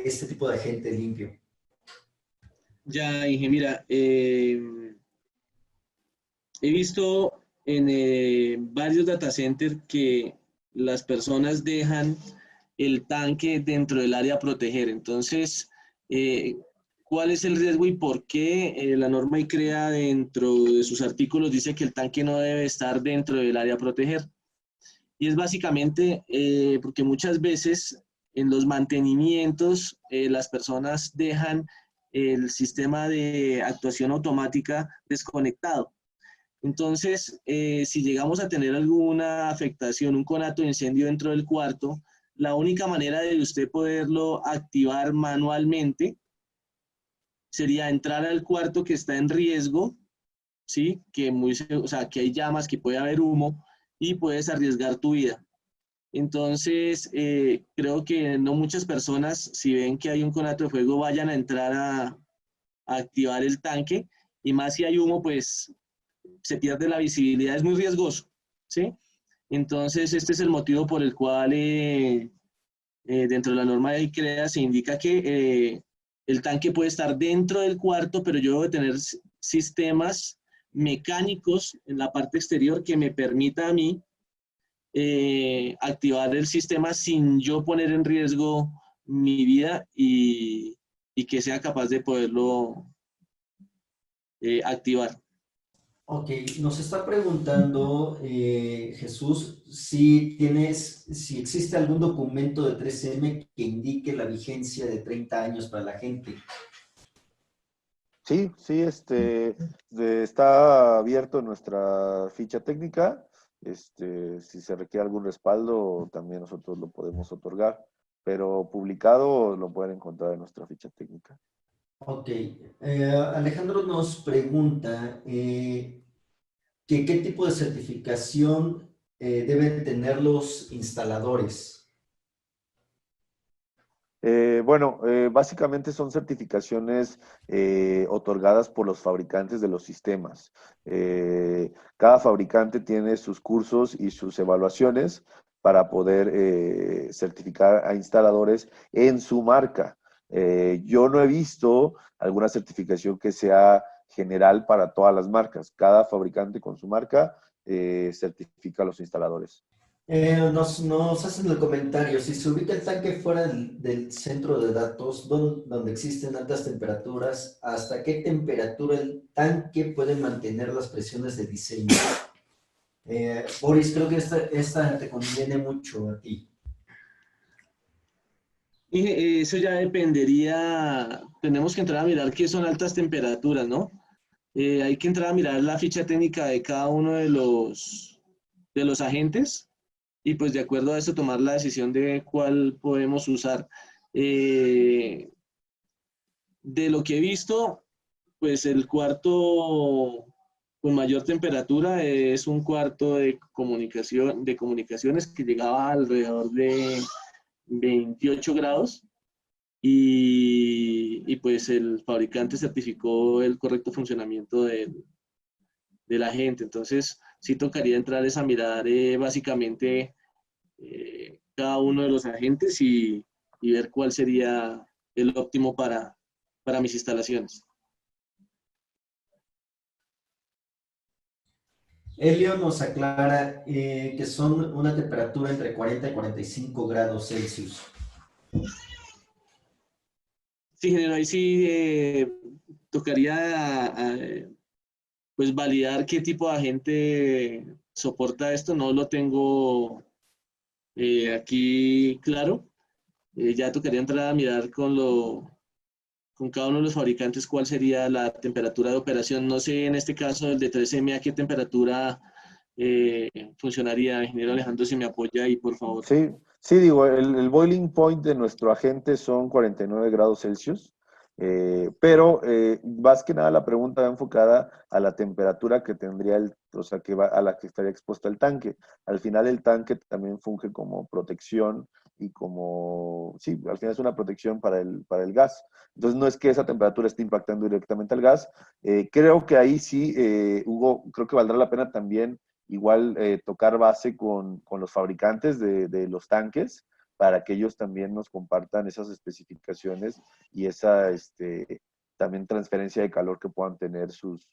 este tipo de agente limpio? Ya, Inge, mira, he visto en varios data centers que las personas dejan el tanque dentro del área a proteger. Entonces, ¿cuál es el riesgo y por qué la norma ICREA dentro de sus artículos dice que el tanque no debe estar dentro del área a proteger? Y es básicamente porque muchas veces en los mantenimientos las personas dejan el sistema de actuación automática desconectado. Entonces, si llegamos a tener alguna afectación, un conato de incendio dentro del cuarto, la única manera de usted poderlo activar manualmente sería entrar al cuarto que está en riesgo, ¿sí? O sea, que hay llamas, que puede haber humo y puedes arriesgar tu vida. Entonces, creo que no muchas personas, si ven que hay un conato de fuego, vayan a entrar a activar el tanque, y más si hay humo, pues se pierde la visibilidad, es muy riesgoso, ¿sí? Entonces, este es el motivo por el cual dentro de la norma de ICREA se indica que el tanque puede estar dentro del cuarto, pero yo debo tener sistemas mecánicos en la parte exterior que me permita a mí activar el sistema sin yo poner en riesgo mi vida y que sea capaz de poderlo activar. Ok, nos está preguntando Jesús si existe algún documento de 3M que indique la vigencia de 30 años para la gente. Sí, sí, está abierto en nuestra ficha técnica. Si se requiere algún respaldo, también nosotros lo podemos otorgar, pero publicado lo pueden encontrar en nuestra ficha técnica. Ok, Alejandro nos pregunta ¿qué tipo de certificación deben tener los instaladores? Básicamente son certificaciones otorgadas por los fabricantes de los sistemas. Cada fabricante tiene sus cursos y sus evaluaciones para poder certificar a instaladores en su marca. Yo no he visto alguna certificación que sea general para todas las marcas. Cada fabricante con su marca certifica a los instaladores. Nos hacen el comentario, si se ubica el tanque fuera del centro de datos, donde existen altas temperaturas, ¿hasta qué temperatura el tanque puede mantener las presiones de diseño? Boris, creo que esta te conviene mucho a ti. Y eso ya dependería, tenemos que entrar a mirar qué son altas temperaturas, ¿no? Hay que entrar a mirar la ficha técnica de cada uno de los agentes y pues de acuerdo a eso tomar la decisión de cuál podemos usar. De lo que he visto, pues el cuarto con mayor temperatura es un cuarto de comunicaciones que llegaba alrededor de 28 grados y pues el fabricante certificó el correcto funcionamiento de la gente. Entonces, sí tocaría entrar a mirar básicamente cada uno de los agentes y ver cuál sería el óptimo para mis instalaciones. Elio nos aclara que son una temperatura entre 40 y 45 grados Celsius. Sí, ingeniero, ahí sí tocaría pues validar qué tipo de agente soporta esto. No lo tengo aquí claro. Ya tocaría entrar a mirar con cada uno de los fabricantes cuál sería la temperatura de operación. No sé en este caso el de 3M a qué temperatura funcionaría. Ingeniero Alejandro, si me apoya ahí, por favor. Sí, sí, digo, el boiling point de nuestro agente son 49 grados Celsius, pero más que nada la pregunta va enfocada a la temperatura que tendría o sea, a la que estaría expuesta el tanque. Al final el tanque también funge como protección y como, sí, al final es una protección para el gas. Entonces no es que esa temperatura esté impactando directamente al gas. Creo que ahí sí, Hugo, creo que valdrá la pena también igual tocar base con los fabricantes de los tanques para que ellos también nos compartan esas especificaciones y esa también transferencia de calor que puedan tener sus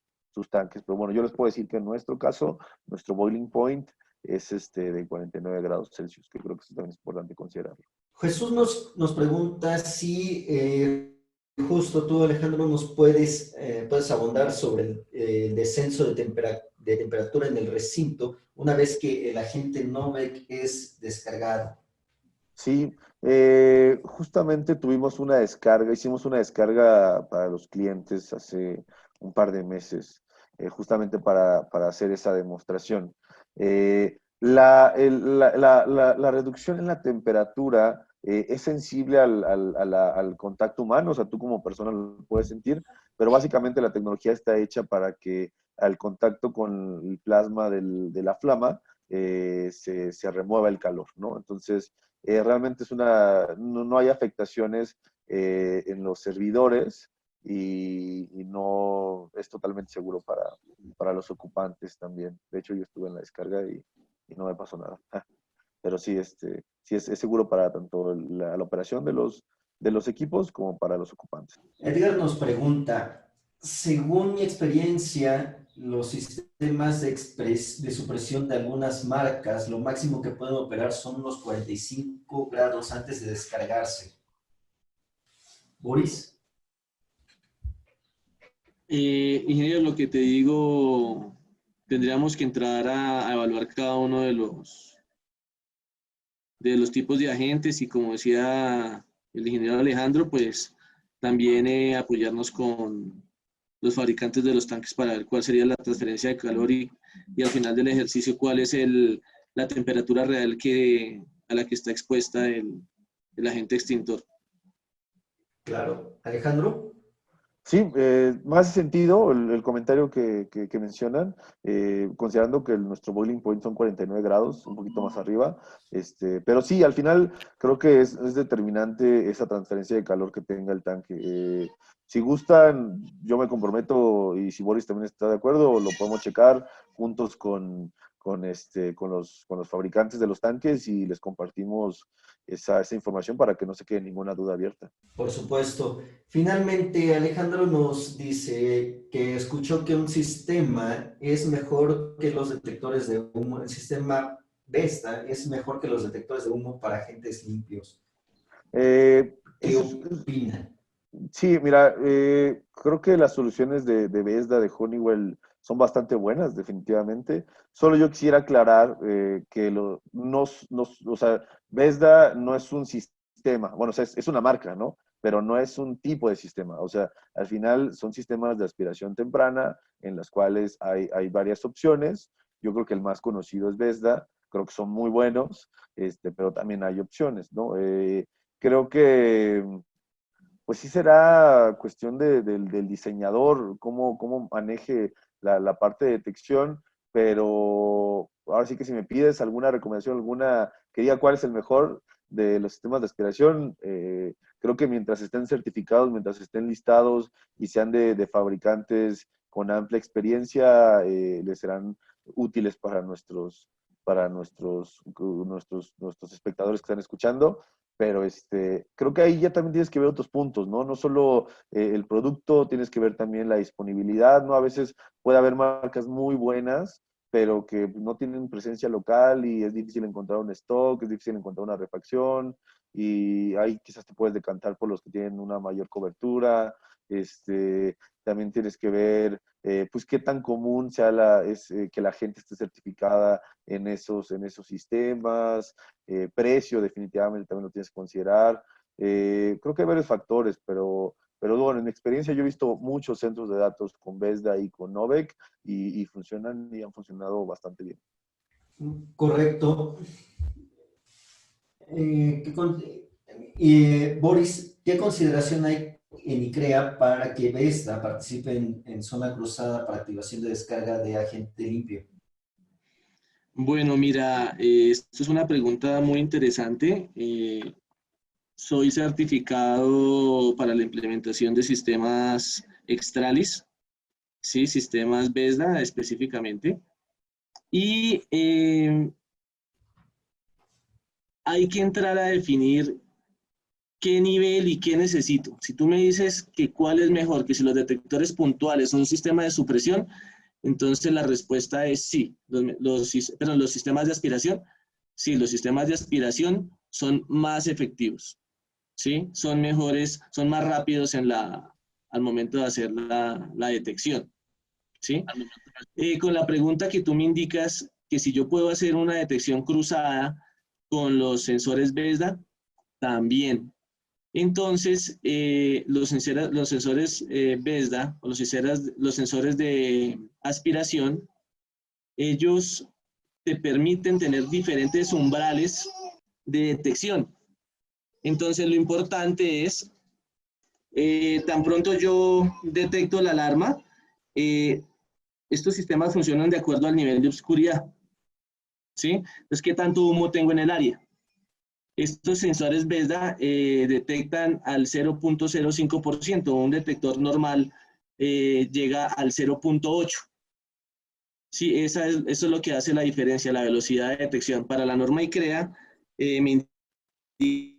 tanques. Pero bueno, yo les puedo decir que en nuestro caso, nuestro boiling point es de 49 grados Celsius, que creo que eso también es importante considerarlo. Jesús nos pregunta si justo tú, Alejandro, nos puedes abundar sobre el descenso de temperatura en el recinto una vez que el agente NOVEC es descargado. Sí, justamente tuvimos una descarga, hicimos una descarga para los clientes hace un par de meses, justamente para hacer esa demostración. La reducción en la temperatura es sensible al contacto humano, o sea, tú como persona lo puedes sentir, pero básicamente la tecnología está hecha para que al contacto con el plasma de la flama se remueva el calor, ¿no? Entonces, realmente no hay afectaciones en los servidores y no es totalmente seguro para los ocupantes también. De hecho, yo estuve en la descarga y no me pasó nada. Pero sí, sí es seguro para tanto la operación de los equipos como para los ocupantes. Edgar nos pregunta, según mi experiencia, los sistemas de supresión de algunas marcas, lo máximo que pueden operar son unos 45 grados antes de descargarse. Boris. Ingeniero, lo que te digo, tendríamos que entrar a evaluar cada uno de los tipos de agentes y, como decía el ingeniero Alejandro, pues también apoyarnos con los fabricantes de los tanques para ver cuál sería la transferencia de calor y al final del ejercicio cuál es la temperatura real a la que está expuesta el agente extintor. Claro. Alejandro. Sí, más sentido el comentario que mencionan, considerando que nuestro boiling point son 49 grados, un poquito más arriba, pero sí, al final creo que es determinante esa transferencia de calor que tenga el tanque. Si gustan, yo me comprometo, y si Boris también está de acuerdo, lo podemos checar juntos con los fabricantes de los tanques y les compartimos esa información para que no se quede ninguna duda abierta. Por supuesto. Finalmente, Alejandro nos dice que escuchó que un sistema es mejor que los detectores de humo. El sistema VESTA es mejor que los detectores de humo para agentes limpios. ¿Qué opina? Sí, mira, creo que las soluciones de Bethesda, de Honeywell, son bastante buenas, definitivamente. Solo yo quisiera aclarar que o sea, Bethesda no es un sistema, bueno, o sea, es una marca, ¿no? Pero no es un tipo de sistema. O sea, al final son sistemas de aspiración temprana en las cuales hay varias opciones. Yo creo que el más conocido es Bethesda, creo que son muy buenos, pero también hay opciones, ¿no? Creo que pues sí será cuestión del diseñador, cómo maneje la parte de detección, pero ahora sí que si me pides alguna recomendación, que diga cuál es el mejor de los sistemas de aspiración, creo que mientras estén certificados, mientras estén listados y sean de fabricantes con amplia experiencia, les serán útiles para nuestros espectadores que están escuchando. Pero creo que ahí ya también tienes que ver otros puntos, ¿no? No solo el producto, tienes que ver también la disponibilidad, ¿no? A veces puede haber marcas muy buenas, pero que no tienen presencia local y es difícil encontrar un stock, es difícil encontrar una refacción y ahí quizás te puedes decantar por los que tienen una mayor cobertura. También tienes que ver, pues, qué tan común es que la gente esté certificada en esos sistemas. Precio definitivamente también lo tienes que considerar. Creo que hay varios factores, pero bueno, en mi experiencia yo he visto muchos centros de datos con Bethesda y con Novec y funcionan y han funcionado bastante bien. Correcto. Boris, ¿qué consideración hay en ICREA para que Bethesda participe en zona cruzada para activación de descarga de agente limpio? Bueno, mira, esto es una pregunta muy interesante. Soy certificado para la implementación de sistemas Extralis, sí, sistemas Bethesda específicamente. Y hay que entrar a definir qué nivel y qué necesito. Si tú me dices que cuál es mejor, que si los detectores puntuales son un sistema de supresión, entonces la respuesta es sí. Los sistemas de aspiración, sí, los sistemas de aspiración son más efectivos, ¿sí? Son mejores, son más rápidos al momento de hacer la detección, ¿sí? Con la pregunta que tú me indicas, que si yo puedo hacer una detección cruzada con los sensores Bethesda, también. Entonces, los sensores Bethesda o los sensores de aspiración, ellos te permiten tener diferentes umbrales de detección. Entonces, lo importante es, tan pronto yo detecto la alarma, estos sistemas funcionan de acuerdo al nivel de oscuridad, ¿sí? Entonces, ¿qué tanto humo tengo en el área? Estos sensores Bethesda detectan al 0.05%, un detector normal llega al 0.8%. Sí, eso es lo que hace la diferencia, la velocidad de detección. Para la norma ICREA me indica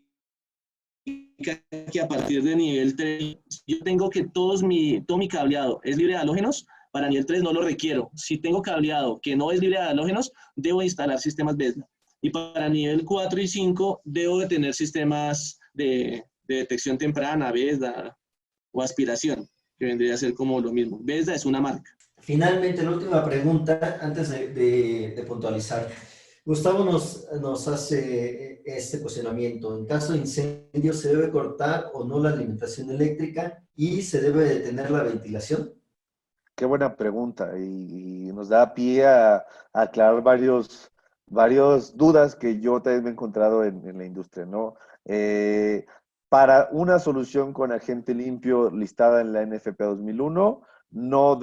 que a partir de nivel 3, yo tengo que todo mi cableado es libre de halógenos. Para nivel 3 no lo requiero. Si tengo cableado que no es libre de halógenos, debo instalar sistemas Bethesda. Y para nivel 4 y 5 debo de tener sistemas de detección temprana, Bethesda o aspiración, que vendría a ser como lo mismo. Bethesda es una marca. Finalmente, la última pregunta, antes de puntualizar. Gustavo nos hace este cuestionamiento. En caso de incendio, ¿se debe cortar o no la alimentación eléctrica y se debe detener la ventilación? Qué buena pregunta y nos da pie a aclarar varios dudas que yo también me he encontrado en la industria, ¿no? Para una solución con agente limpio listada en la NFPA 2001, no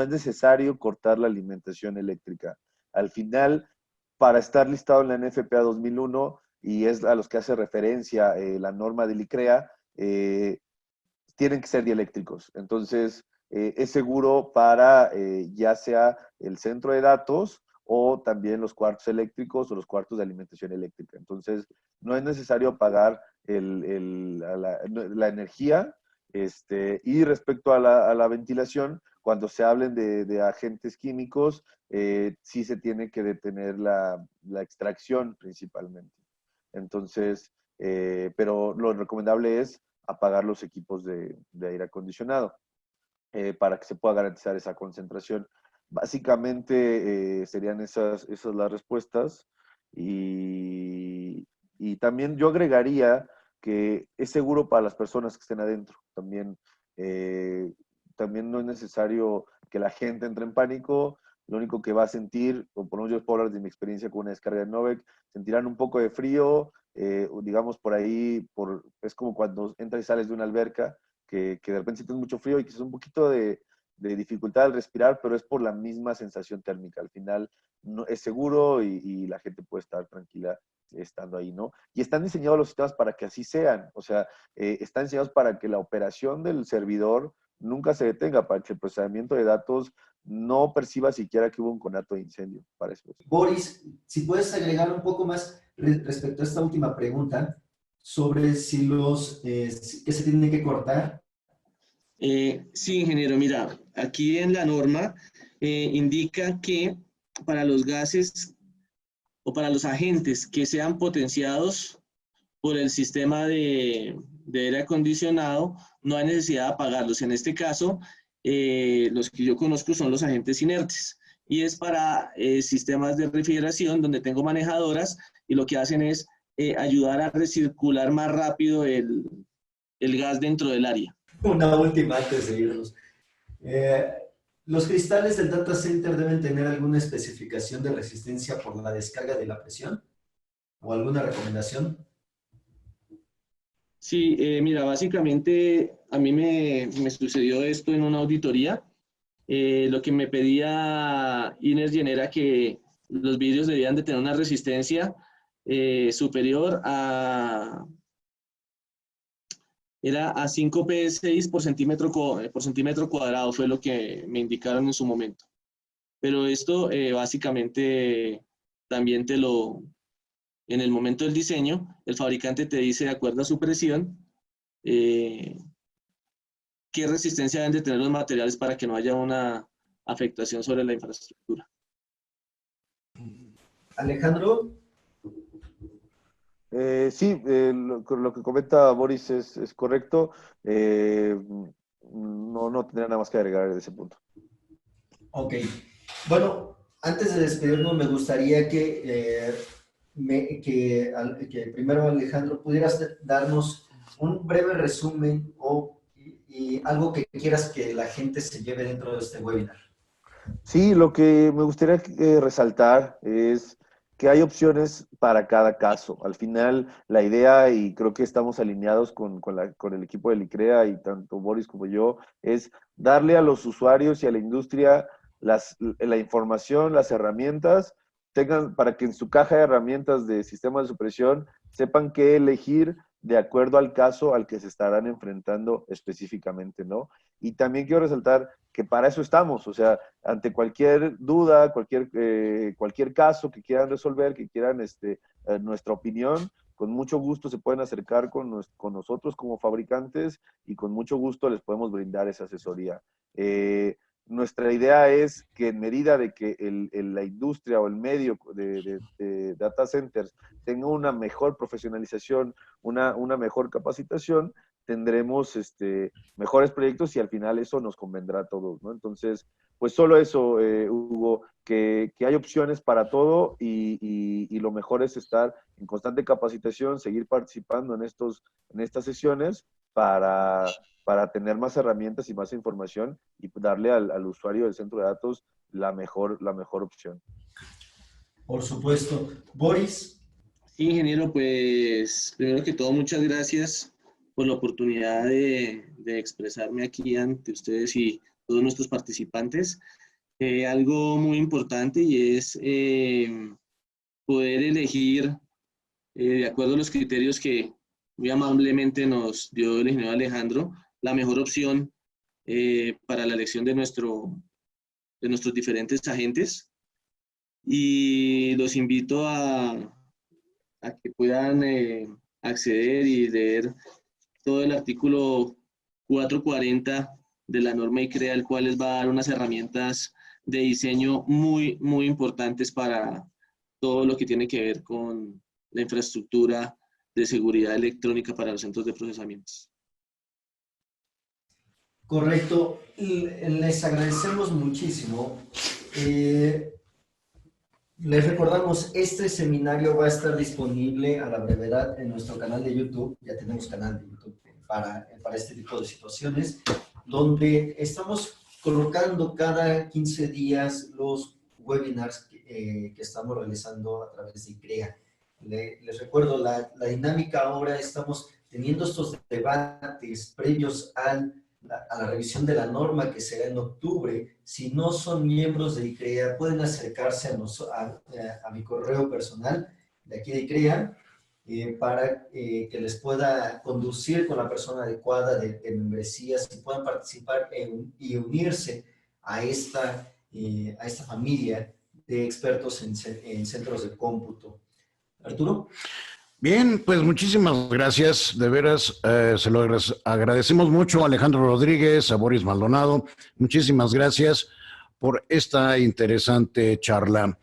es necesario cortar la alimentación eléctrica. Al final, para estar listado en la NFPA 2001, y es a los que hace referencia la norma del ICREA, tienen que ser dieléctricos. Entonces, es seguro para ya sea el centro de datos o también los cuartos eléctricos o los cuartos de alimentación eléctrica. Entonces, no es necesario pagar la energía. Y respecto a la ventilación, cuando se hablen de agentes químicos, sí se tiene que detener la extracción principalmente. Entonces, pero lo recomendable es apagar los equipos de aire acondicionado para que se pueda garantizar esa concentración. Básicamente serían esas las respuestas y también yo agregaría que es seguro para las personas que estén adentro. También no es necesario que la gente entre en pánico. Lo único que va a sentir, o por lo menos yo puedo hablar de mi experiencia con una descarga de Novec, sentirán un poco de frío, digamos por ahí, es como cuando entras y sales de una alberca, que de repente sientes mucho frío y quizás un poquito de dificultad al respirar, pero es por la misma sensación térmica. Al final no, es seguro y la gente puede estar tranquila estando ahí, ¿no? Y están diseñados los sistemas para que así sean, o sea, están diseñados para que la operación del servidor nunca se detenga, para que el procesamiento de datos no perciba siquiera que hubo un conato de incendio. Para eso. Boris, si puedes agregar un poco más respecto a esta última pregunta sobre si que se tienen que cortar. Sí, ingeniero, mira, aquí en la norma indica que para los gases o para los agentes que sean potenciados por el sistema de aire acondicionado, no hay necesidad de apagarlos. En este caso, los que yo conozco son los agentes inertes. Y es para sistemas de refrigeración donde tengo manejadoras y lo que hacen es ayudar a recircular más rápido el gas dentro del área. Una última antes de irnos. ¿Los cristales del data center deben tener alguna especificación de resistencia por la descarga de la presión? ¿O alguna recomendación? Sí, mira, básicamente a mí me sucedió esto en una auditoría. Lo que me pedía Inergen era que los vidrios debían de tener una resistencia superior era a 5 PSI por centímetro cuadrado, fue lo que me indicaron en su momento. Pero esto básicamente también en el momento del diseño, el fabricante te dice, de acuerdo a su presión, qué resistencia deben de tener los materiales para que no haya una afectación sobre la infraestructura. Alejandro. Sí, lo que comenta Boris es correcto. No tendría nada más que agregar de ese punto. Ok. Bueno, antes de despedirnos, me gustaría que primero, Alejandro, pudieras darnos un breve resumen y algo que quieras que la gente se lleve dentro de este webinar. Sí, lo que me gustaría resaltar es que hay opciones para cada caso. Al final, la idea, y creo que estamos alineados con el equipo del ICREA y tanto Boris como yo, es darle a los usuarios y a la industria la información, las herramientas, tengan para que en su caja de herramientas de sistemas de supresión sepan qué elegir de acuerdo al caso al que se estarán enfrentando específicamente, ¿no? Y también quiero resaltar que para eso estamos, o sea, ante cualquier duda, cualquier caso que quieran resolver, que quieran nuestra opinión, con mucho gusto se pueden acercar con nosotros como fabricantes y con mucho gusto les podemos brindar esa asesoría. Nuestra idea es que en medida de que la industria o el medio de data centers tenga una mejor profesionalización, una mejor capacitación, tendremos mejores proyectos y al final eso nos convendrá a todos, ¿no? Entonces, pues solo eso, Hugo, que hay opciones para todo y lo mejor es estar en constante capacitación, seguir participando en estas sesiones para tener más herramientas y más información y darle al usuario del centro de datos la mejor opción. Por supuesto. Boris. Sí, ingeniero, pues primero que todo, muchas gracias por la oportunidad de expresarme aquí ante ustedes y todos nuestros participantes. Algo muy importante y es poder elegir, de acuerdo a los criterios que muy amablemente nos dio el ingeniero Alejandro, la mejor opción para la elección de nuestros diferentes agentes. Y los invito a que puedan acceder y leer todo el artículo 440 de la norma ICREA, el cual les va a dar unas herramientas de diseño muy, muy importantes para todo lo que tiene que ver con la infraestructura de seguridad electrónica para los centros de procesamientos. Correcto. Les agradecemos muchísimo. Les recordamos, este seminario va a estar disponible a la brevedad en nuestro canal de YouTube. Ya tenemos canal de YouTube para este tipo de situaciones, donde estamos colocando cada 15 días los webinars que estamos realizando a través de ICREA. Les recuerdo, la dinámica ahora, estamos teniendo estos debates previos a la revisión de la norma que será en octubre. Si no son miembros de ICREA, pueden acercarse a mi correo personal de aquí de ICREA para que les pueda conducir con la persona adecuada de membresías y puedan participar y unirse a esta familia de expertos en centros de cómputo. Arturo. Bien, pues muchísimas gracias, de veras, se lo agradecemos mucho a Alejandro Rodríguez, a Boris Maldonado, muchísimas gracias por esta interesante charla.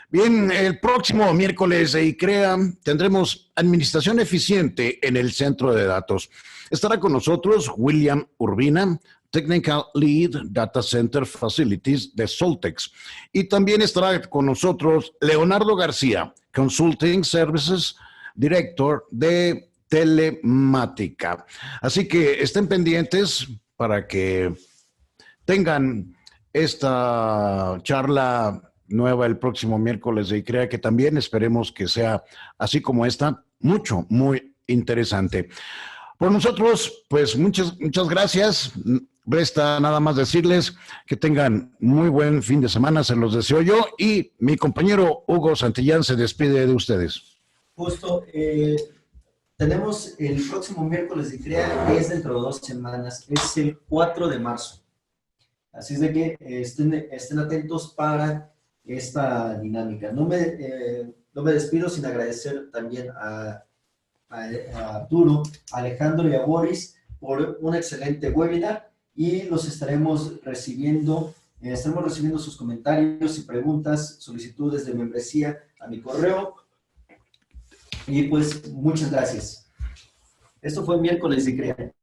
Bien, el próximo miércoles de ICREA tendremos Administración Eficiente en el Centro de Datos. Estará con nosotros William Urbina, Technical Lead Data Center Facilities de Soltex. Y también estará con nosotros Leonardo García, Consulting Services Director de Telemática. Así que estén pendientes para que tengan esta charla nueva el próximo miércoles de ICREA, que también esperemos que sea, así como esta, muy interesante. Por nosotros, pues muchas gracias. Resta nada más decirles que tengan muy buen fin de semana, se los deseo yo, y mi compañero Hugo Santillán se despide de ustedes. Justo, tenemos el próximo miércoles de ICREA, que es dentro de 2 semanas, es el 4 de marzo. Así es de que estén atentos para esta dinámica. No me despido sin agradecer también a Arturo, a Alejandro y a Boris por un excelente webinar, y los estaremos recibiendo sus comentarios y preguntas, solicitudes de membresía a mi correo. Y pues muchas gracias. Esto fue miércoles de ICREA.